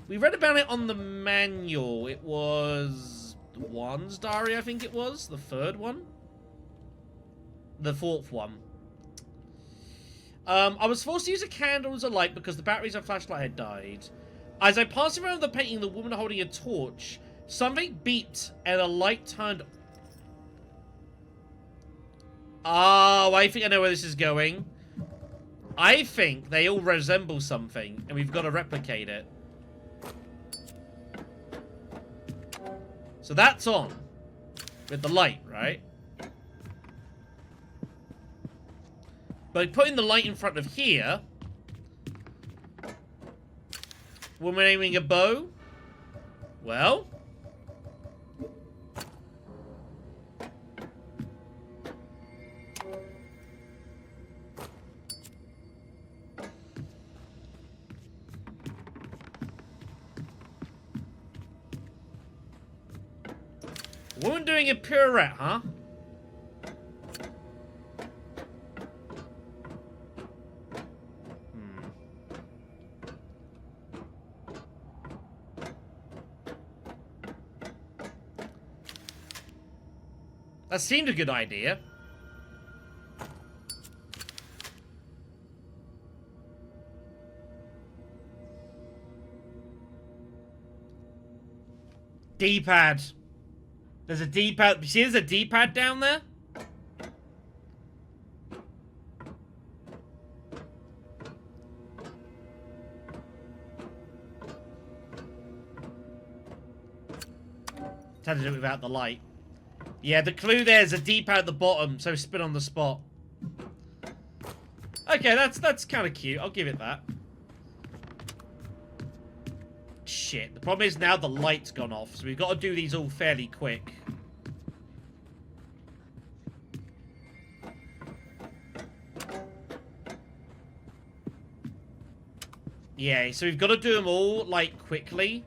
we read about it on the manual. It was Juan's diary, I think it was. The third one? The fourth one. I was forced to use a candle as a light because the batteries of flashlight had died. As I passed around the painting, the woman holding a torch, something beeped and a light turned. Oh, I think I know where this is going. I think they all resemble something, and we've got to replicate it. So that's on. With the light, right? By putting the light in front of here... woman aiming a bow? Well... woman doing a pirouette, huh? That seemed a good idea. D-pad. There's a D-pad. See, there's a D-pad down there? Had to do it without the light. Yeah, the clue there is a deep at the bottom, so spin on the spot. Okay, that's kind of cute. I'll give it that. Shit. The problem is now the light's gone off, so we've got to do these all fairly quick. Yeah, so we've got to do them all, like, quickly.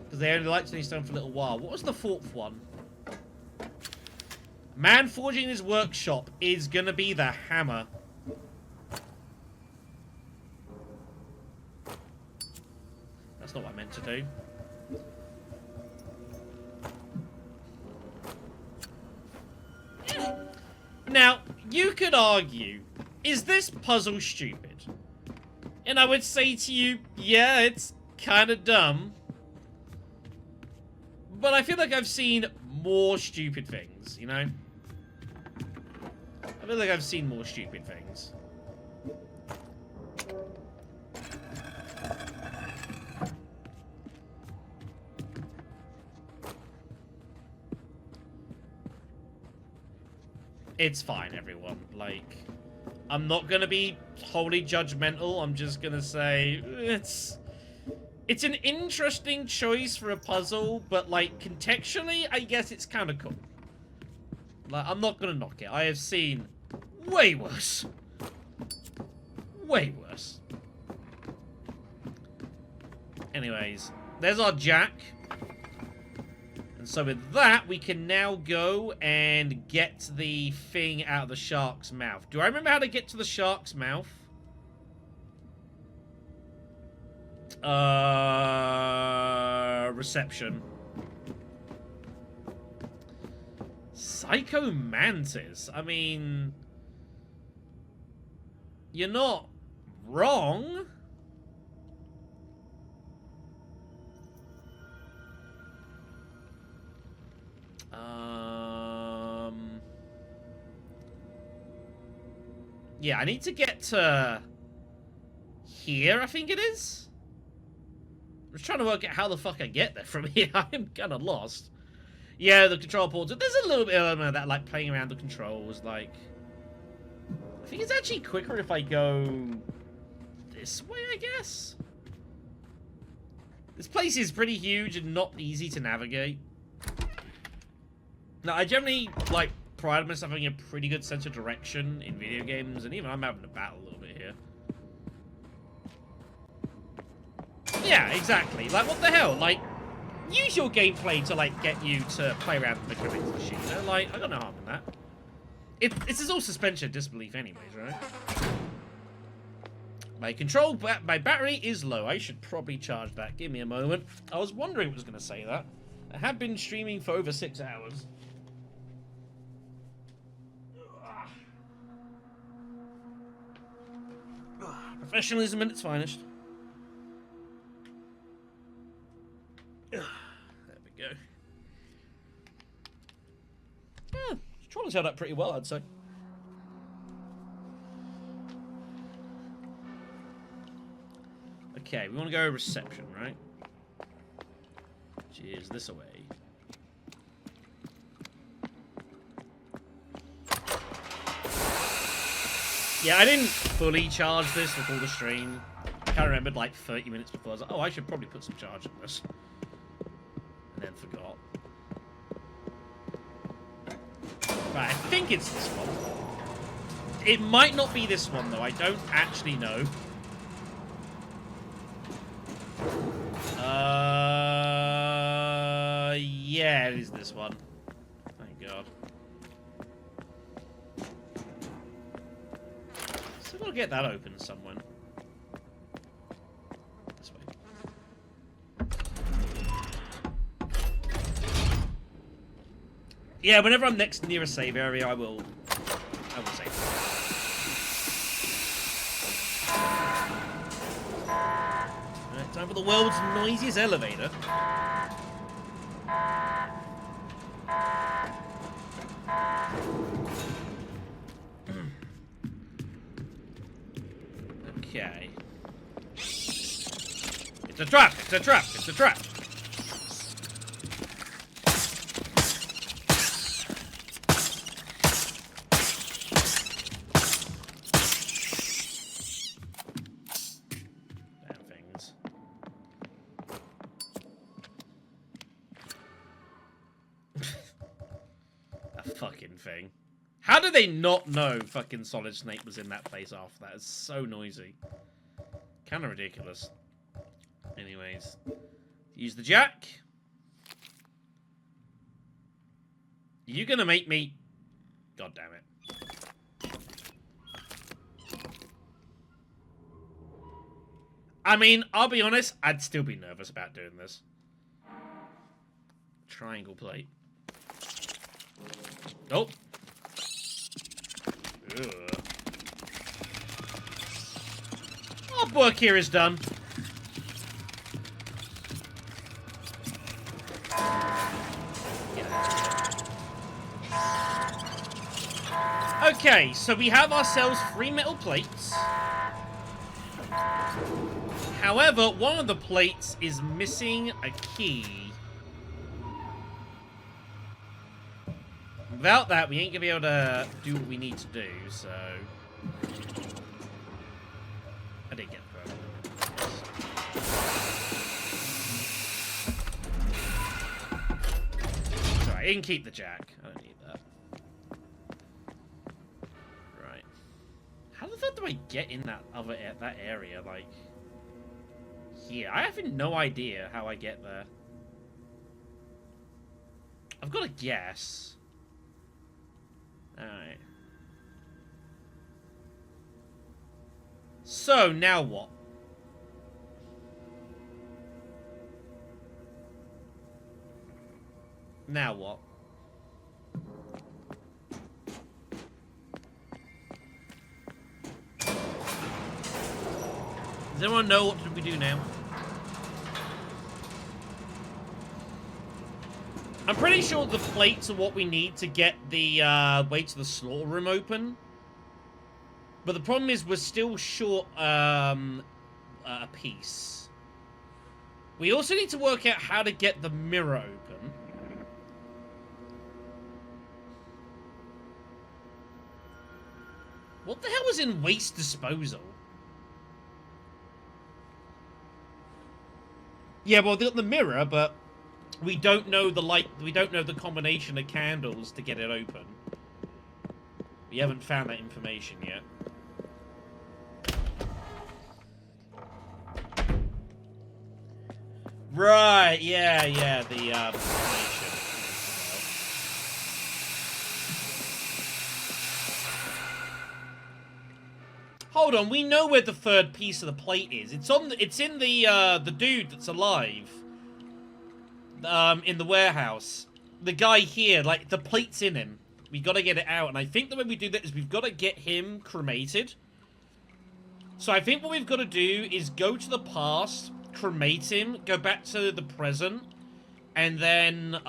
Because they only like to stay for a little while. What was the fourth one? Man forging in his workshop is gonna be the hammer. That's not what I meant to do. Now, you could argue, is this puzzle stupid? And I would say to you, yeah, it's kind of dumb. But I feel like I've seen more stupid things, you know? I feel like I've seen more stupid things. It's fine, everyone. Like, I'm not gonna be wholly judgmental. I'm just gonna say it's an interesting choice for a puzzle, but like contextually, I guess it's kind of cool. Like, I'm not gonna knock it. I have seen way worse. Way worse. Anyways, there's our jack. And so with that, we can now go and get the thing out of the shark's mouth. Do I remember how to get to the shark's mouth? Reception. Psycho Mantis. I mean, you're not wrong. Yeah, I need to get to here, I think it is. I'm just trying to work out how the fuck I get there from here. I'm kind of lost. Yeah, the control ports. There's a little bit of that, like, playing around the controls. Like, I think it's actually quicker if I go this way, I guess. This place is pretty huge and not easy to navigate. Now, I generally, like, pride myself having a pretty good sense of direction in video games, and even I'm having to battle a little bit here. Yeah, exactly. Like, what the hell? Like, use your gameplay to, like, get you to play around with the mechanics machine. You know? Like, I got no harm in that. It's all suspension of disbelief anyways, right? My battery is low. I should probably charge that. Give me a moment. I was wondering what was going to say that. I have been streaming for over 6 hours. Professionalism at its finest. There we go. Yeah, Troll's held up pretty well, I'd say. Okay, we want to go reception, right? Which is this away. Yeah, I didn't fully charge this before the stream. I kind of remembered like 30 minutes before. I was like, oh, I should probably put some charge in this. And then forgot. Right, I think it's this one. It might not be this one, though. I don't actually know. Yeah, it is this one. Thank God. So we'll get that open somewhere. This way. Yeah, whenever I'm next near a save area, I will save. Alright, time for the world's noisiest elevator. Okay. It's a trap! It's a trap! It's a trap! fucking thing. How did they not know fucking Solid Snake was in that place after that? It's so noisy. Kind of ridiculous. Anyways. Use the jack. You gonna make me... God damn it. I mean, I'll be honest, I'd still be nervous about doing this. Triangle plate. Nope. Ugh. Our work here is done. Okay, so we have ourselves 3 metal plates. However, one of the plates is missing a key. Without that, we ain't gonna be able to do what we need to do, so... I didn't get the Sorry, I can keep the jack. I don't need that. Right. How the fuck do I get in that that area, like... Here? I have no idea how I get there. I've got a guess. Alright. So, now what? Now what? Does anyone know what we do now? I'm pretty sure the plates are what we need to get the way to the slaughter room open. But the problem is we're still short a piece. We also need to work out how to get the mirror open. What the hell was in waste disposal? Yeah, well, they got the mirror, but we don't know the light. We don't know the combination of candles to get it open. We haven't found that information yet. Right, yeah, the combination. Hold on, we know where the third piece of the plate is. It's in the dude that's alive. In the warehouse. The guy here, like, the plate's in him. We gotta get it out, and I think the way we do that is we've gotta get him cremated. So I think what we've gotta do is go to the past, cremate him, go back to the present, and then,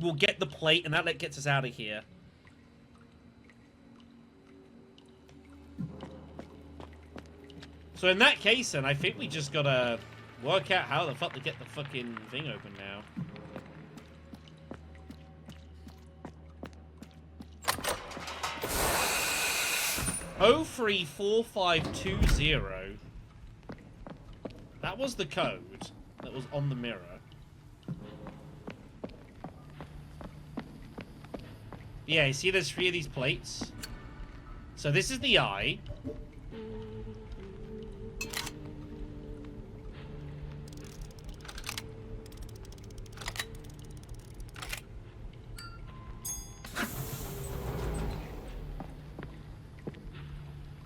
we'll get the plate, and that gets us out of here. So in that case, then, I think we just gotta work out how the fuck to get the fucking thing open now. Oh 034520. That was the code that was on the mirror. Yeah, you see there's 3 of these plates? So this is the eye.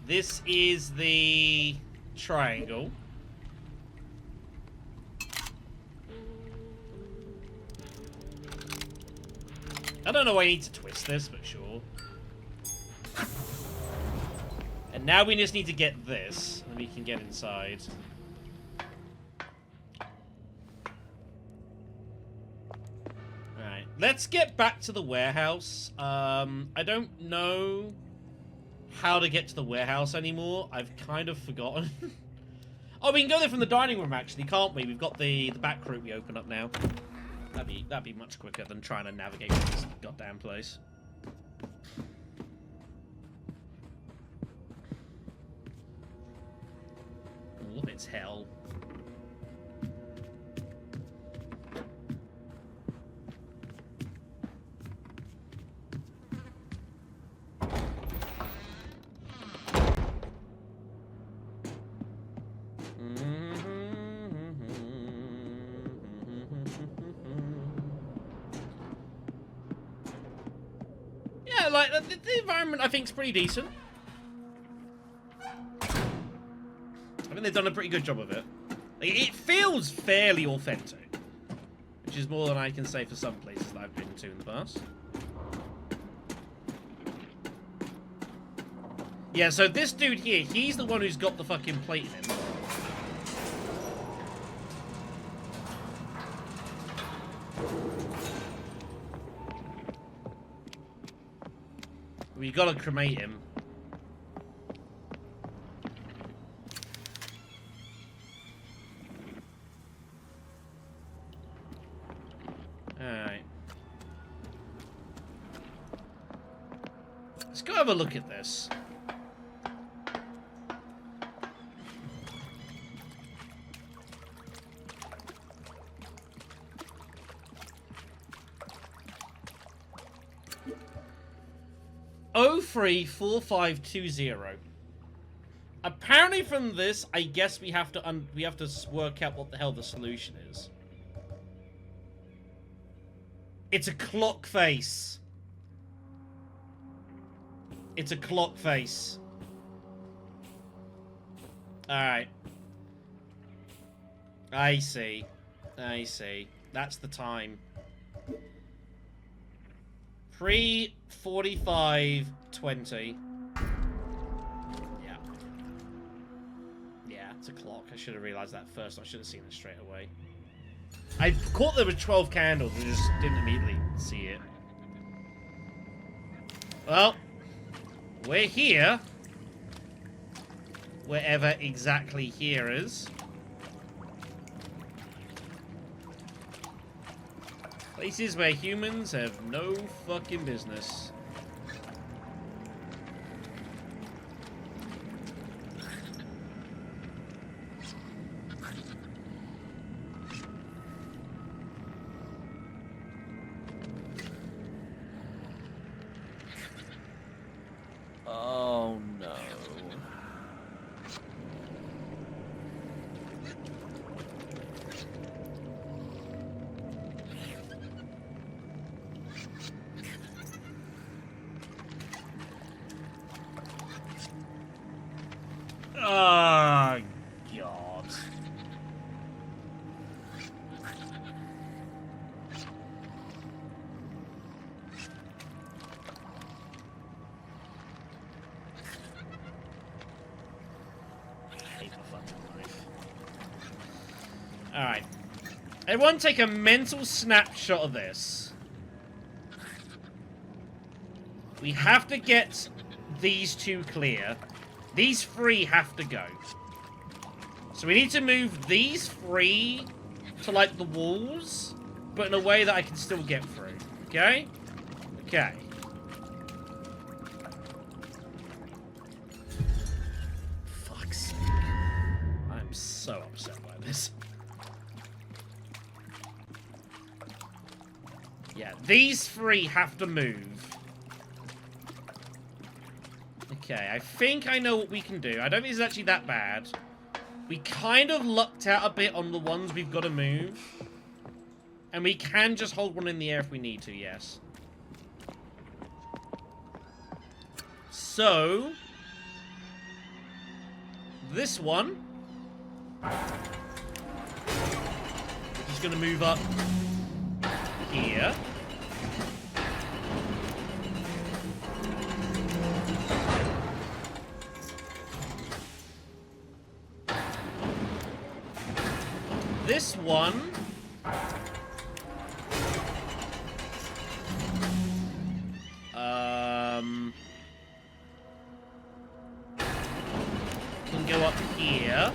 This is the triangle. I don't know why I need to twist this, but sure. And now we just need to get this, and we can get inside. Alright, let's get back to the warehouse. I don't know how to get to the warehouse anymore. I've kind of forgotten. Oh, we can go there from the dining room, actually, can't we? We've got the back route we open up now. That'd be much quicker than trying to navigate this goddamn place. Oh, it's hell. Yeah, like, the environment I think is pretty decent. I think they've done a pretty good job of it. Like, it feels fairly authentic. Which is more than I can say for some places that I've been to in the past. Yeah, so this dude here, he's the one who's got the fucking plate in him. We gotta cremate him. Alright. Let's go have a look at this. Oh, 034520. Apparently from this, I guess we have to work out what the hell the solution is. It's a clock face. It's a clock face. Alright. I see. I see. That's the time. 3:45:20. Yeah. Yeah, it's a clock. I should have realized that first. I should have seen it straight away. I caught there were 12 candles and just didn't immediately see it. Well, we're here. Wherever exactly here is. Places where humans have no fucking business. Oh no. Oh, God. I hate my fucking life. Alright. Everyone take a mental snapshot of this. We have to get these two clear. These three have to go. So we need to move these three to, like, the walls, but in a way that I can still get through. Okay? Okay. Fuck's sake. I'm so upset by this. Yeah, these three have to move. Okay, I think I know what we can do. I don't think it's actually that bad. We kind of lucked out a bit on the ones we've got to move. And we can just hold one in the air if we need to, yes. So... this one... we're just going to move up here. This one... can go up here.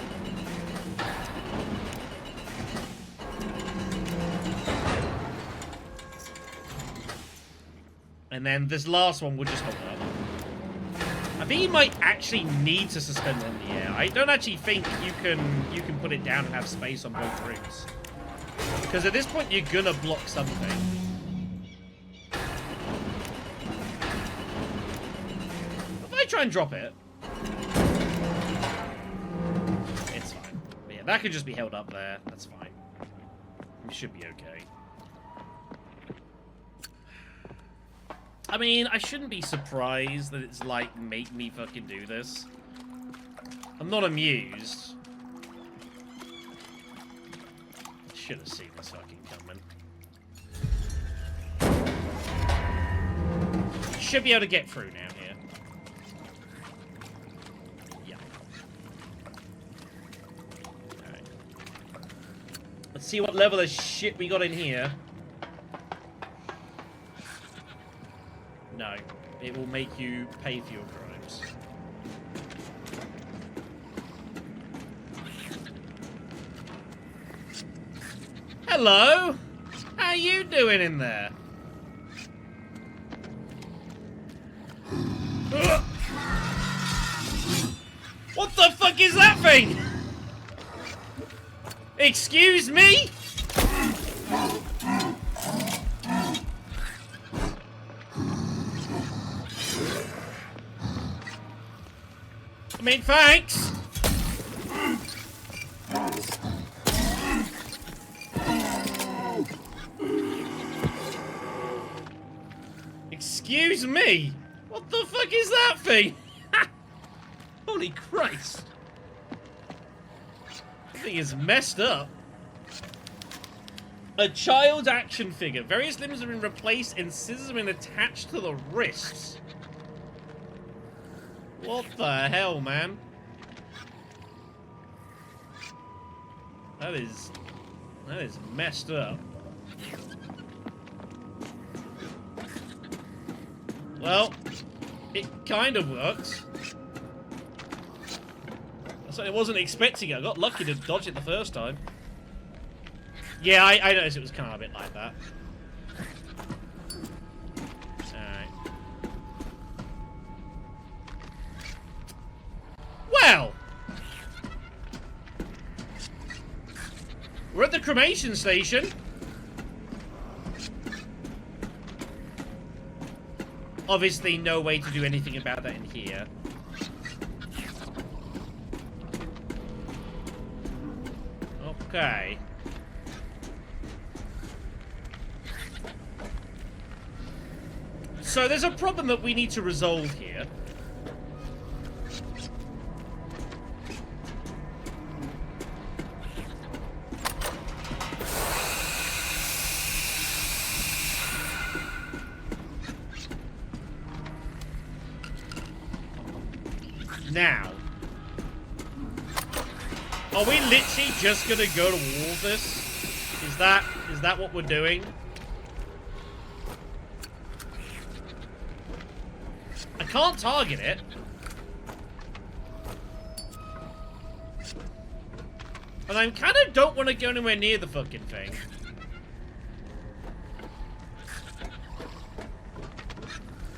And then this last one will just hold up. I think you might actually need to suspend it in the air. I don't actually think you can put it down and have space on both rings. Because at this point you're gonna block something. If I try and drop it, it's fine. But yeah, that could just be held up there. That's fine. We should be okay. I mean, I shouldn't be surprised that it's like, make me fucking do this. I'm not amused. Should have seen this fucking coming. Should be able to get through now here. Yeah. Alright. Let's see what level of shit we got in here. No. It will make you pay for your crimes. Hello! How you doing in there? What the fuck is that thing? Excuse me? I mean, thanks. Excuse me? What the fuck is that thing? Holy Christ. That thing is messed up. A child's action figure. Various limbs have been replaced and scissors have been attached to the wrists. What the hell, man? That is messed up. Well, it kind of works. I wasn't expecting it. I got lucky to dodge it the first time. Yeah, I noticed it was kind of a bit like that. Alright. Well! We're at the cremation station. Obviously, no way to do anything about that in here. Okay. So there's a problem that we need to resolve here. Now, are we literally just gonna go to war with this? Is that what we're doing? I can't target it. And I kind of don't want to go anywhere near the fucking thing.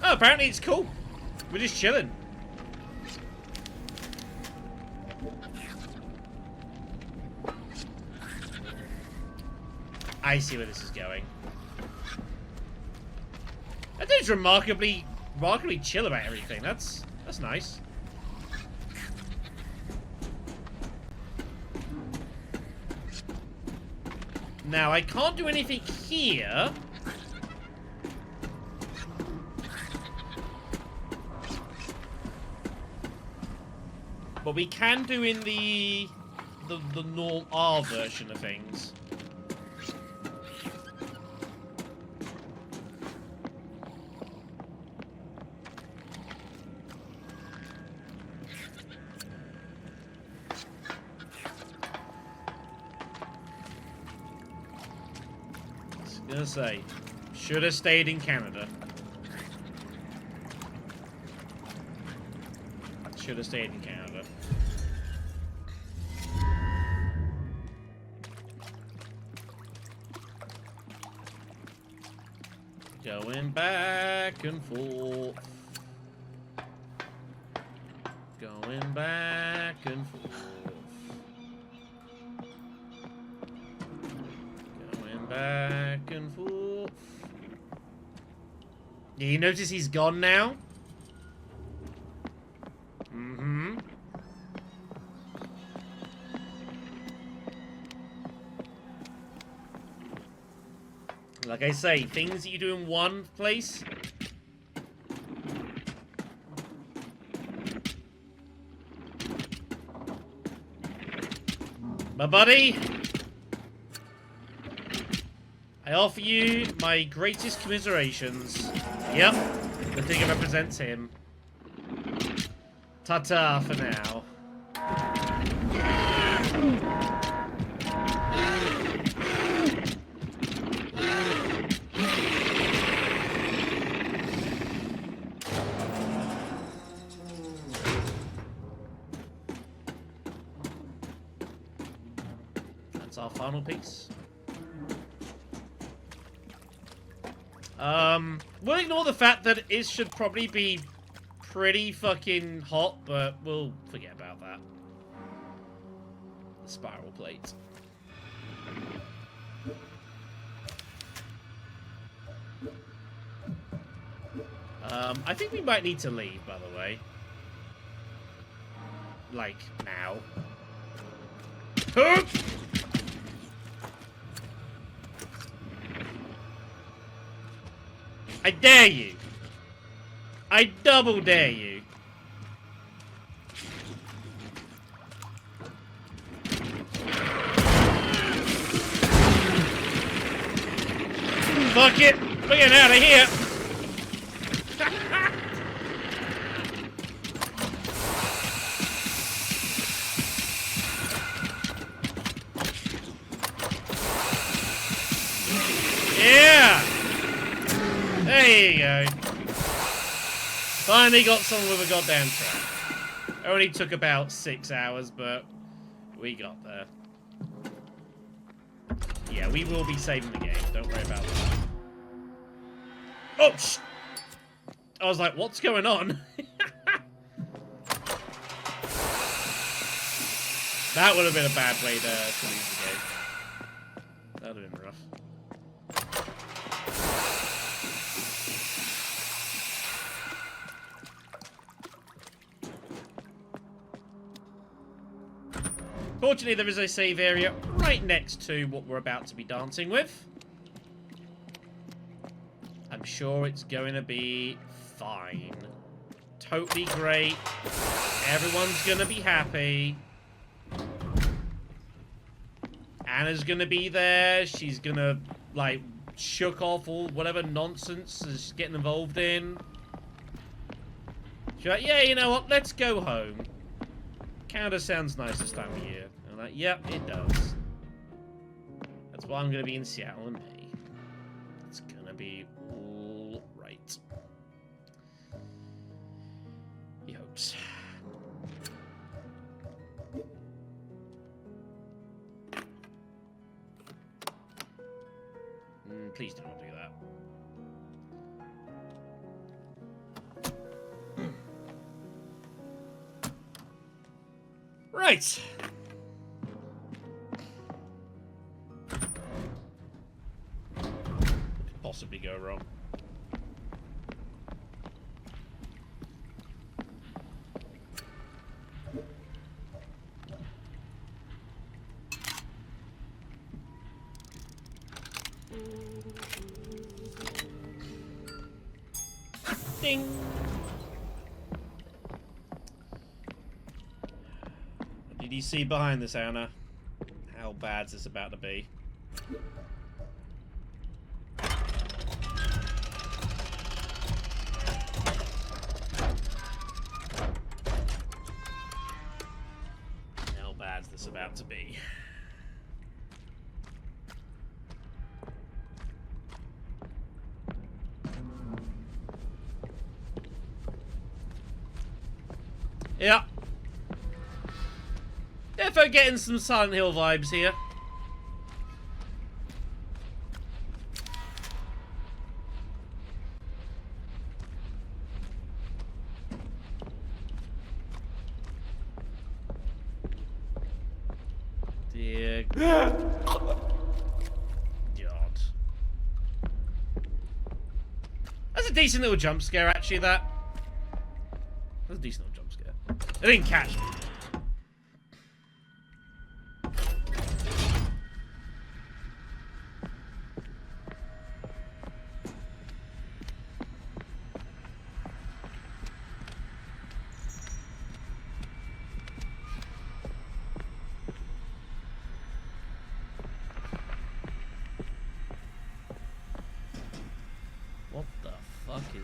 Oh, apparently it's cool. We're just chilling. I see where this is going. That dude's remarkably chill about everything. That's nice. Now, I can't do anything here. But we can do in the normal R version of things. Gonna say, should have stayed in Canada. Should have stayed in Canada. Going back and forth. Going back and forth. Back and forth. Yeah, you notice he's gone now? Mm-hmm. Like I say, things that you do in one place My buddy, I offer you my greatest commiserations. Yep, the figure represents him. Ta-ta for now. That's our final piece. We'll ignore the fact that it should probably be pretty fucking hot, but we'll forget about that. The spiral plate. I think we might need to leave, by the way. Like, now. I dare you! I double dare you! Fuck it! We're getting out of here! Yeah! There you go. Finally got someone with a goddamn trap. Only took about 6 hours, but we got there. Yeah, we will be saving the game. Don't worry about that. Oh, sh! I was like, what's going on? That would have been a bad way to lose the game. That would have been rough. Fortunately, there is a save area right next to what we're about to be dancing with. I'm sure it's going to be fine. Totally great. Everyone's going to be happy. Anna's going to be there. She's going to, like, shook off all whatever nonsense is getting involved in. She's like, yeah, you know what? Let's go home. Canada sounds nice this time of year. And I'm like, yep, it does. That's why I'm going to be in Seattle in May. It's going to be all right. He hopes. Please do not do that. Right. What could possibly go wrong? Ding. What did you see behind this, Anna? How bad's this about to be? How bad's this about to be? Yeah. Defo getting some Silent Hill vibes here. Dear God. That's a decent little jump scare, actually, that. That's a decent little jump scare. It didn't catch me.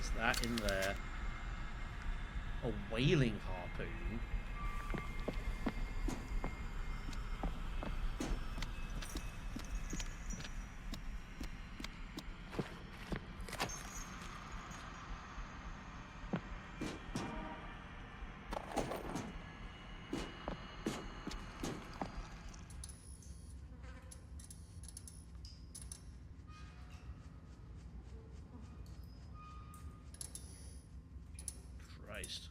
Is that in there? A whaling harpoon? Christ.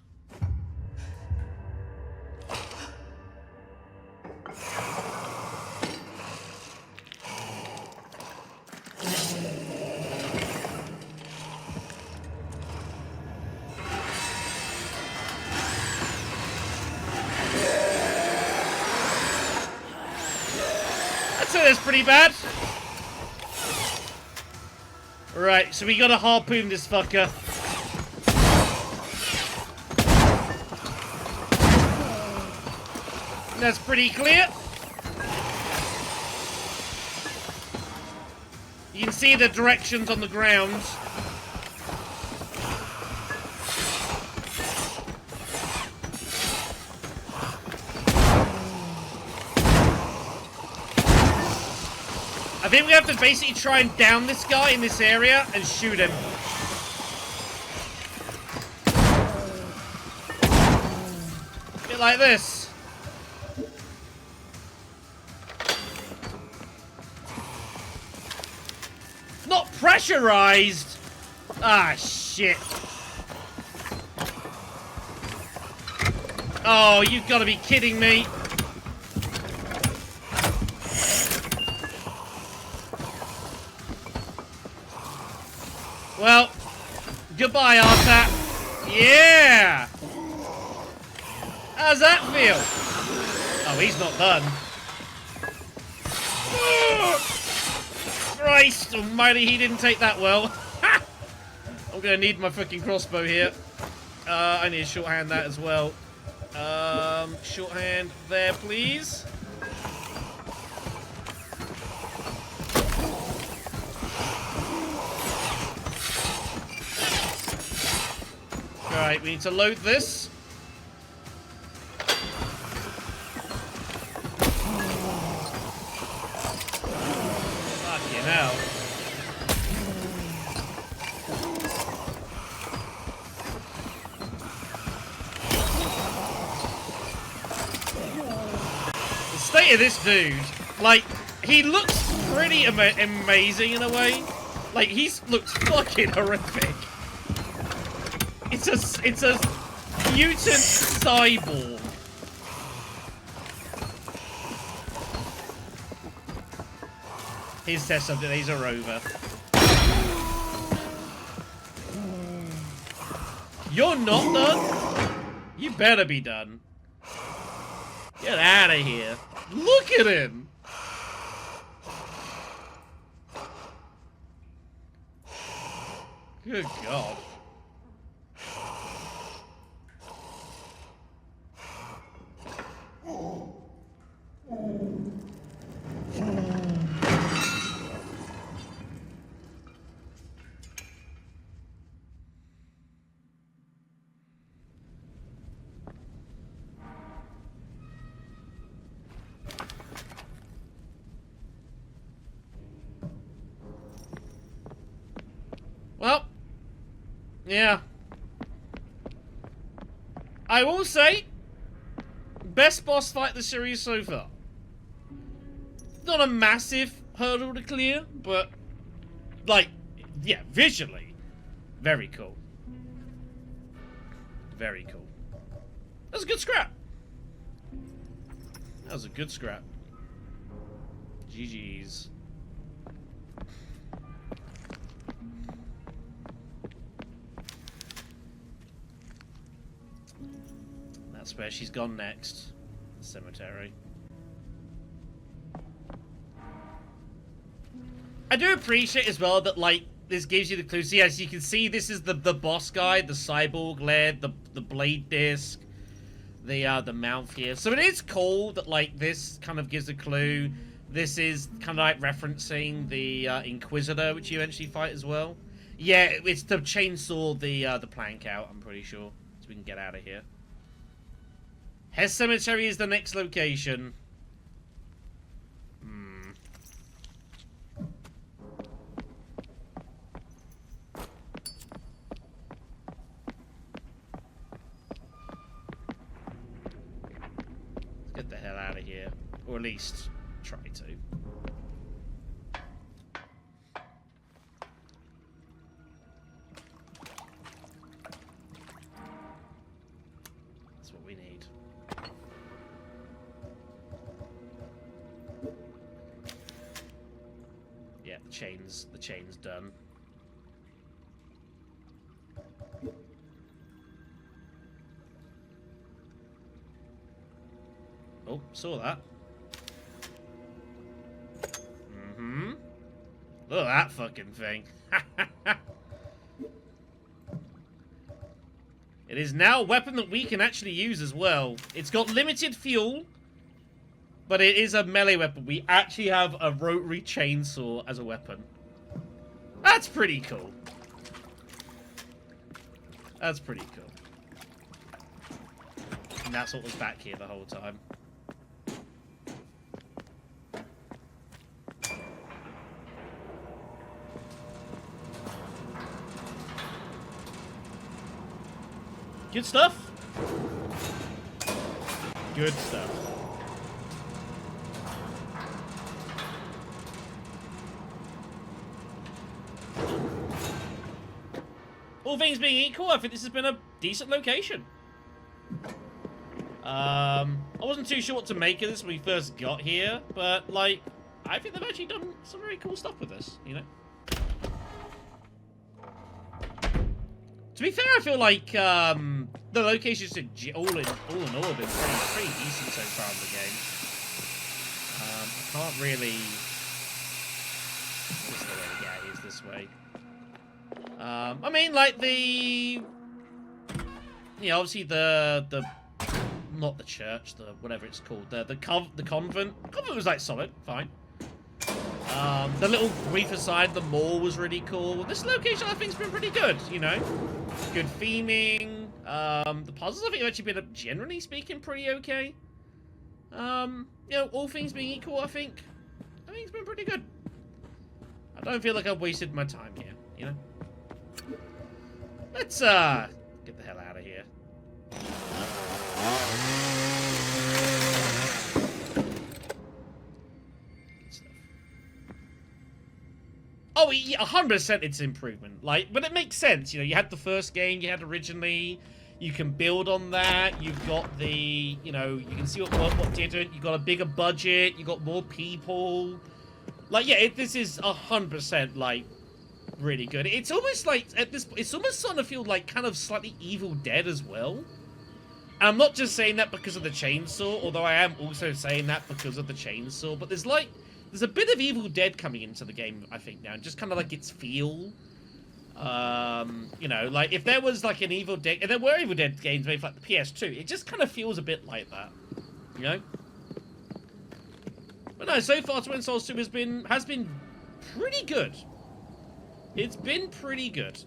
I'd say that's pretty bad. Right, so we gotta harpoon this fucker. That's pretty clear. You can see the directions on the ground. I think we have to basically try and down this guy in this area and shoot him. A bit like this. Not pressurized! Ah, shit. Oh, you've got to be kidding me. Well, goodbye, RTAP. Yeah! How's that feel? Oh, he's not done. Christ almighty, he didn't take that well. I'm gonna need my fucking crossbow here. I need to shorthand that as well. Shorthand there, please. Alright, we need to load this. Fucking hell. The state of this dude, like, he looks pretty amazing in a way. Like, he looks fucking horrific. It's a mutant cyborg. His test subject days are over. You're not done? You better be done. Get out of here. Look at him. Good God. Well, yeah. I will say, best boss fight of the series so far. Not a massive hurdle to clear, but, like, yeah, visually, very cool. Very cool. That was a good scrap. That was a good scrap. GG's. That's where she's gone next. The cemetery. I do appreciate as well that, like, this gives you the clues. See, as you can see, this is the boss guy, the cyborg led, the blade disc, the mouth here. So it is cool that, like, this kind of gives a clue. This is kind of like referencing the Inquisitor, which you eventually fight as well. Yeah, it's to chainsaw the plank out, I'm pretty sure. So we can get out of here. Hess Cemetery is the next location. Let's get the hell out of here. Or at least try to. That's what we need. Yeah, the chain's done. Oh, saw that. Mm-hmm. Look at that fucking thing. It is now a weapon that we can actually use as well. It's got limited fuel, but it is a melee weapon. We actually have a rotary chainsaw as a weapon. That's pretty cool. That's pretty cool. And that's what was back here the whole time. Good stuff. Good stuff. All things being equal, I think this has been a decent location. I wasn't too sure what to make of this when we first got here, but, like, I think they've actually done some very cool stuff with this, you know? To be fair, I feel like the locations all in all have been pretty decent so far in the game. I can't really. This is the way to get out, is this way. I mean, like the, obviously the not the church, the whatever it's called, the convent. The convent was like solid, fine. The little reef aside, the mall was really cool. This location, I think, has been pretty good, you know? Good theming. The puzzles, I think, have actually been, generally speaking, pretty okay. All things being equal, I think it's been pretty good. I don't feel like I've wasted my time here, you know? Let's, get the hell out of here. Oh, yeah, 100% it's improvement. Like, but it makes sense. You know, you had the first game you had originally. You can build on that. You've got the, you can see what did it. You got a bigger budget. You got more people. Like, yeah, this is 100% like really good. It's almost like it's almost starting to feel like kind of slightly Evil Dead as well. And I'm not just saying that because of the chainsaw, although I am also saying that because of the chainsaw. But there's a bit of Evil Dead coming into the game, I think, now. Just kind of like its feel. Like if there was like an Evil Dead, if there were Evil Dead games made for like the PS2, it just kind of feels a bit like that, you know? But no, so far Twin Souls 2 has been pretty good. It's been pretty good.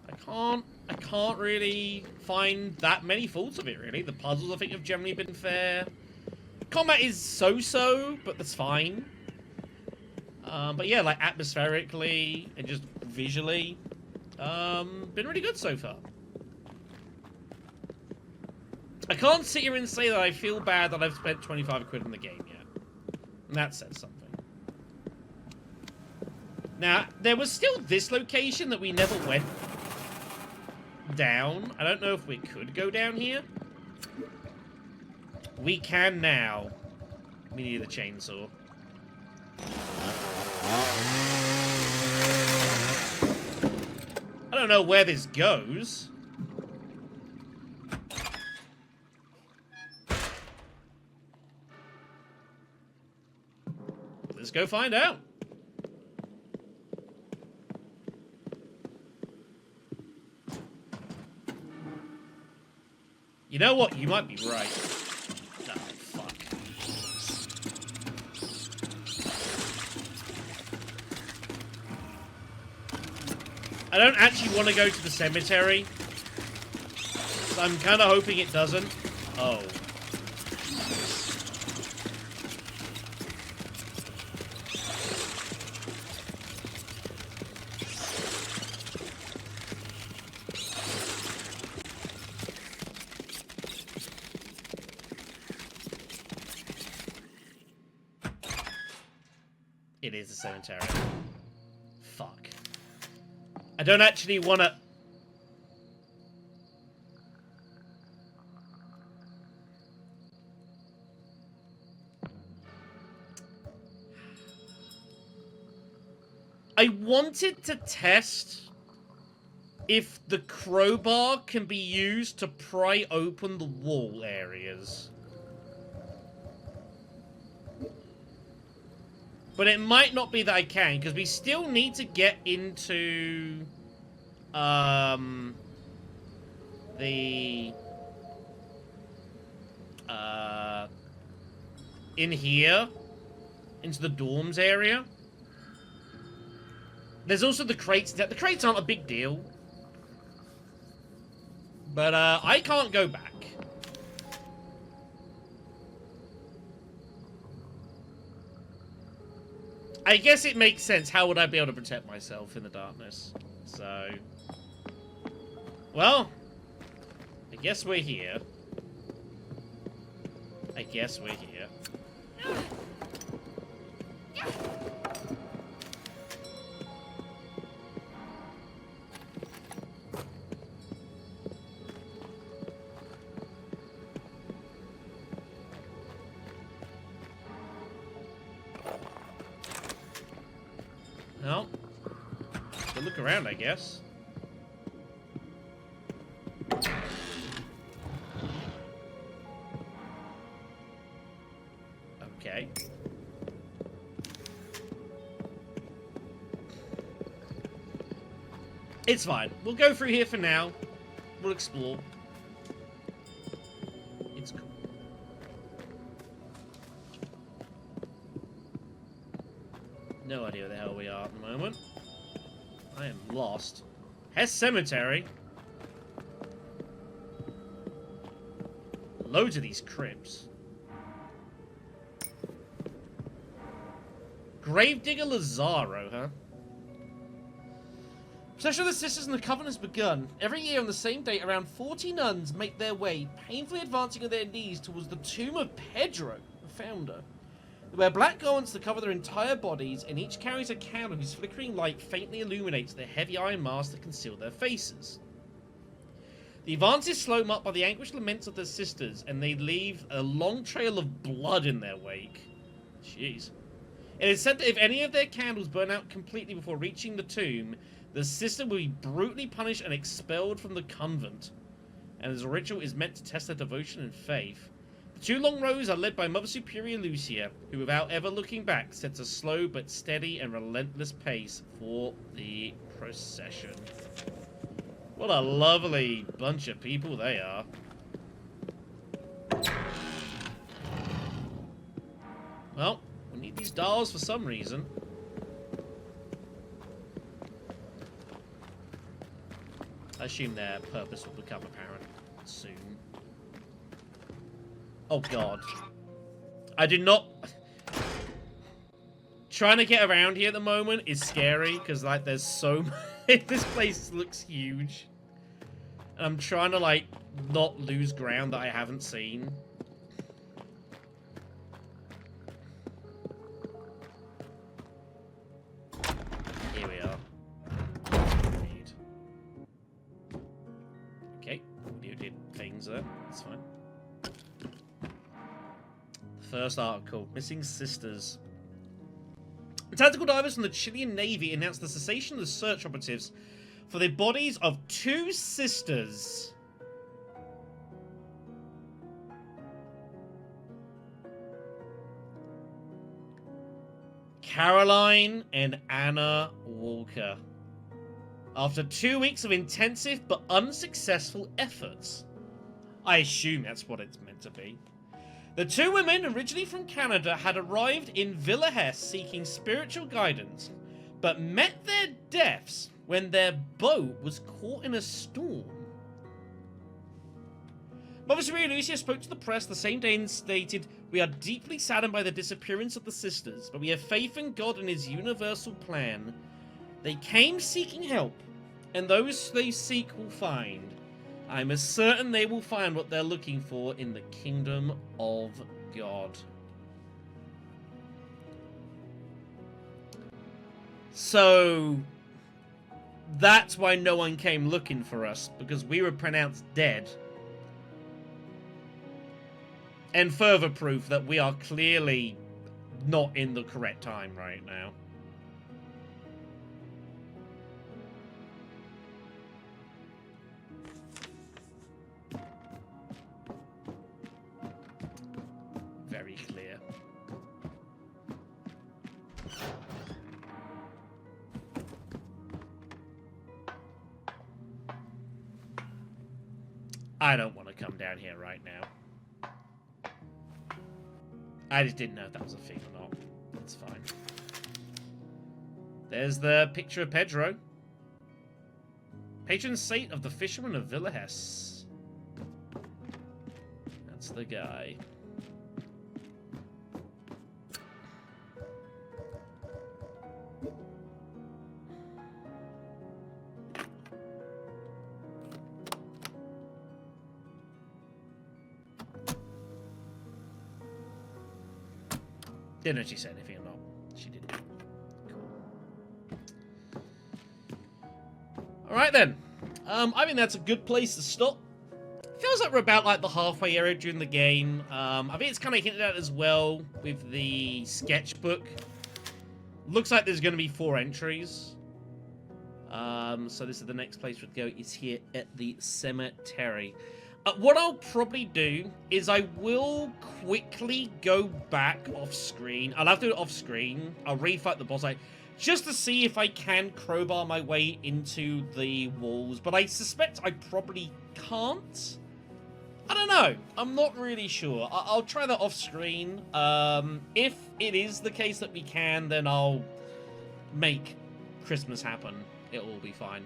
I can't really find that many faults of it, really. The puzzles, I think, have generally been fair. Combat is so-so, but that's fine. But yeah, like atmospherically and just visually, been really good so far. I can't sit here and say that I feel bad that I've spent 25 quid on the game yet. And that says something. Now, there was still this location that we never went down. I don't know if we could go down here. We can now. We need a chainsaw. I don't know where this goes. Let's go find out. You know what? You might be right. Oh, fuck. I don't actually want to go to the cemetery. So I'm kind of hoping it doesn't. Oh. It is a cemetery. Fuck. I don't actually want to... I wanted to test if the crowbar can be used to pry open the wall areas. But it might not be that I can, because we still need to get into in here, into the dorms area. There's also the crates. The crates aren't a big deal. But I can't go back. I guess it makes sense. How would I be able to protect myself in the darkness? So... Well... I guess we're here. I guess we're here. Well, we'll look around, I guess. Okay. It's fine. We'll go through here for now. We'll explore. It's cool. No idea where the hell we are at the moment. I am lost. Hess Cemetery. Loads of these crypts. Gravedigger Lazaro, huh? Procession of the Sisters and the Coven has begun. Every year on the same date, around 40 nuns make their way, painfully advancing on their knees towards the tomb of Pedro, the founder. They wear black garments to cover their entire bodies, and each carries a candle whose flickering light faintly illuminates the heavy iron masks that conceal their faces. The advances slow them up by the anguished laments of their sisters, and they leave a long trail of blood in their wake. Jeez. It is said that if any of their candles burn out completely before reaching the tomb, the sister will be brutally punished and expelled from the convent. And as a ritual is meant to test their devotion and faith. The two long rows are led by Mother Superior Lucia, who without ever looking back sets a slow but steady and relentless pace for the procession. What a lovely bunch of people they are. Well, we need these dolls for some reason. I assume their purpose will become apparent soon. Oh god. I did not... Trying to get around here at the moment is scary, because like there's so much... This place looks huge. And I'm trying to like not lose ground that I haven't seen. Here we are. Okay, audio did things there. That's fine. First article, Missing Sisters. Tactical divers from the Chilean Navy announced the cessation of the search operatives for the bodies of two sisters. Caroline and Anna Walker. After 2 weeks of intensive but unsuccessful efforts. I assume that's what it's meant to be. The two women, originally from Canada, had arrived in Villa Hesse seeking spiritual guidance, but met their deaths when their boat was caught in a storm. Mother Superior Lucia spoke to the press the same day and stated, "We are deeply saddened by the disappearance of the sisters, but we have faith in God and his universal plan. They came seeking help, and those they seek will find. I'm as certain they will find what they're looking for in the kingdom of God." So that's why no one came looking for us, because we were pronounced dead. And further proof that we are clearly not in the correct time right now. Very clear. I don't want to come down here right now. I just didn't know if that was a thing or not. That's fine. There's the picture of Pedro. Patron saint of the fishermen of Villa Hess. That's the guy. Didn't know if she said anything or not. She didn't. Cool. Alright then. I think that's a good place to stop. Feels like we're about like the halfway area during the game. I think it's kind of hinted at as well with the sketchbook. Looks like there's going to be 4 entries. So this is the next place we'd go. Is here at the cemetery. What I'll probably do is I will quickly go back off screen. I'll have to do it off screen. I'll refight the boss fight just to see if I can crowbar my way into the walls. But I suspect I probably can't. I don't know. I'm not really sure. I'll try that off screen. If it is the case that we can, then I'll make Christmas happen. It'll all be fine.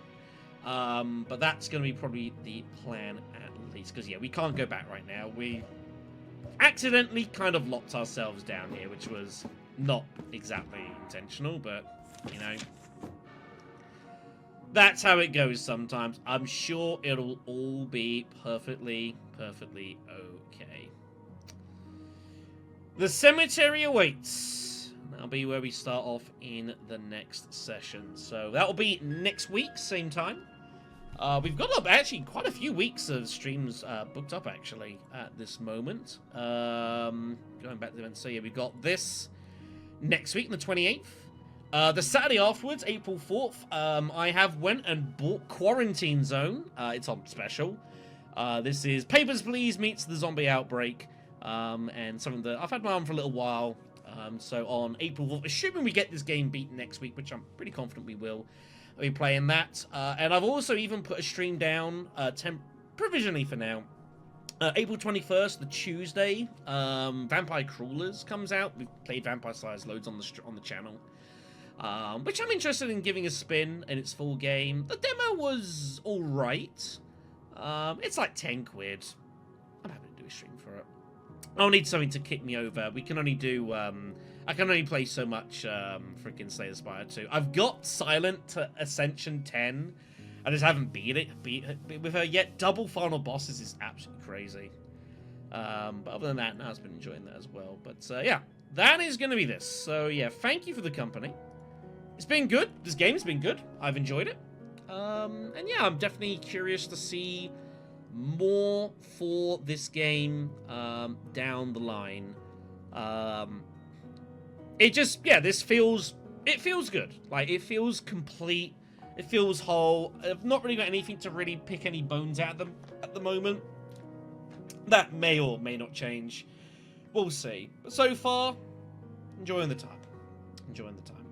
But that's going to be probably the plan at least. Because, yeah, we can't go back right now. We accidentally kind of locked ourselves down here, which was not exactly intentional, but, you know, that's how it goes sometimes. I'm sure it'll all be perfectly okay. The cemetery awaits. That'll be where we start off in the next session. So that'll be next week, same time. We've got actually quite a few weeks of streams booked up, actually, at this moment. Going back to the event, so yeah, we've got this next week, the 28th. The Saturday afterwards, April 4th, I have went and bought Quarantine Zone. It's on special. This is Papers, Please meets the Zombie Outbreak. And something that I've had my arm for a little while. So on April 4th, assuming we get this game beat next week, which I'm pretty confident we will, I'll be playing that. And I've also even put a stream down, provisionally for now. April 21st, the Tuesday, Vampire Crawlers comes out. We've played Vampire Slayers loads on the channel. Which I'm interested in giving a spin in its full game. The demo was alright. It's like 10 quid. I'm happy to do a stream for it. I'll need something to kick me over. We can only do, I can only play so much, freaking Slay the Spire 2. I've got Silent to Ascension 10. I just haven't beat it with her yet. Double final bosses is absolutely crazy. But other than that, no, I've been enjoying that as well. But, yeah, that is going to be this. So, yeah, thank you for the company. It's been good. This game has been good. I've enjoyed it. And, yeah, I'm definitely curious to see more for this game down the line. It just, yeah, it feels good. Like, it feels complete. It feels whole. I've not really got anything to really pick any bones out of them at the moment. That may or may not change. We'll see. But so far, enjoying the time. Enjoying the time.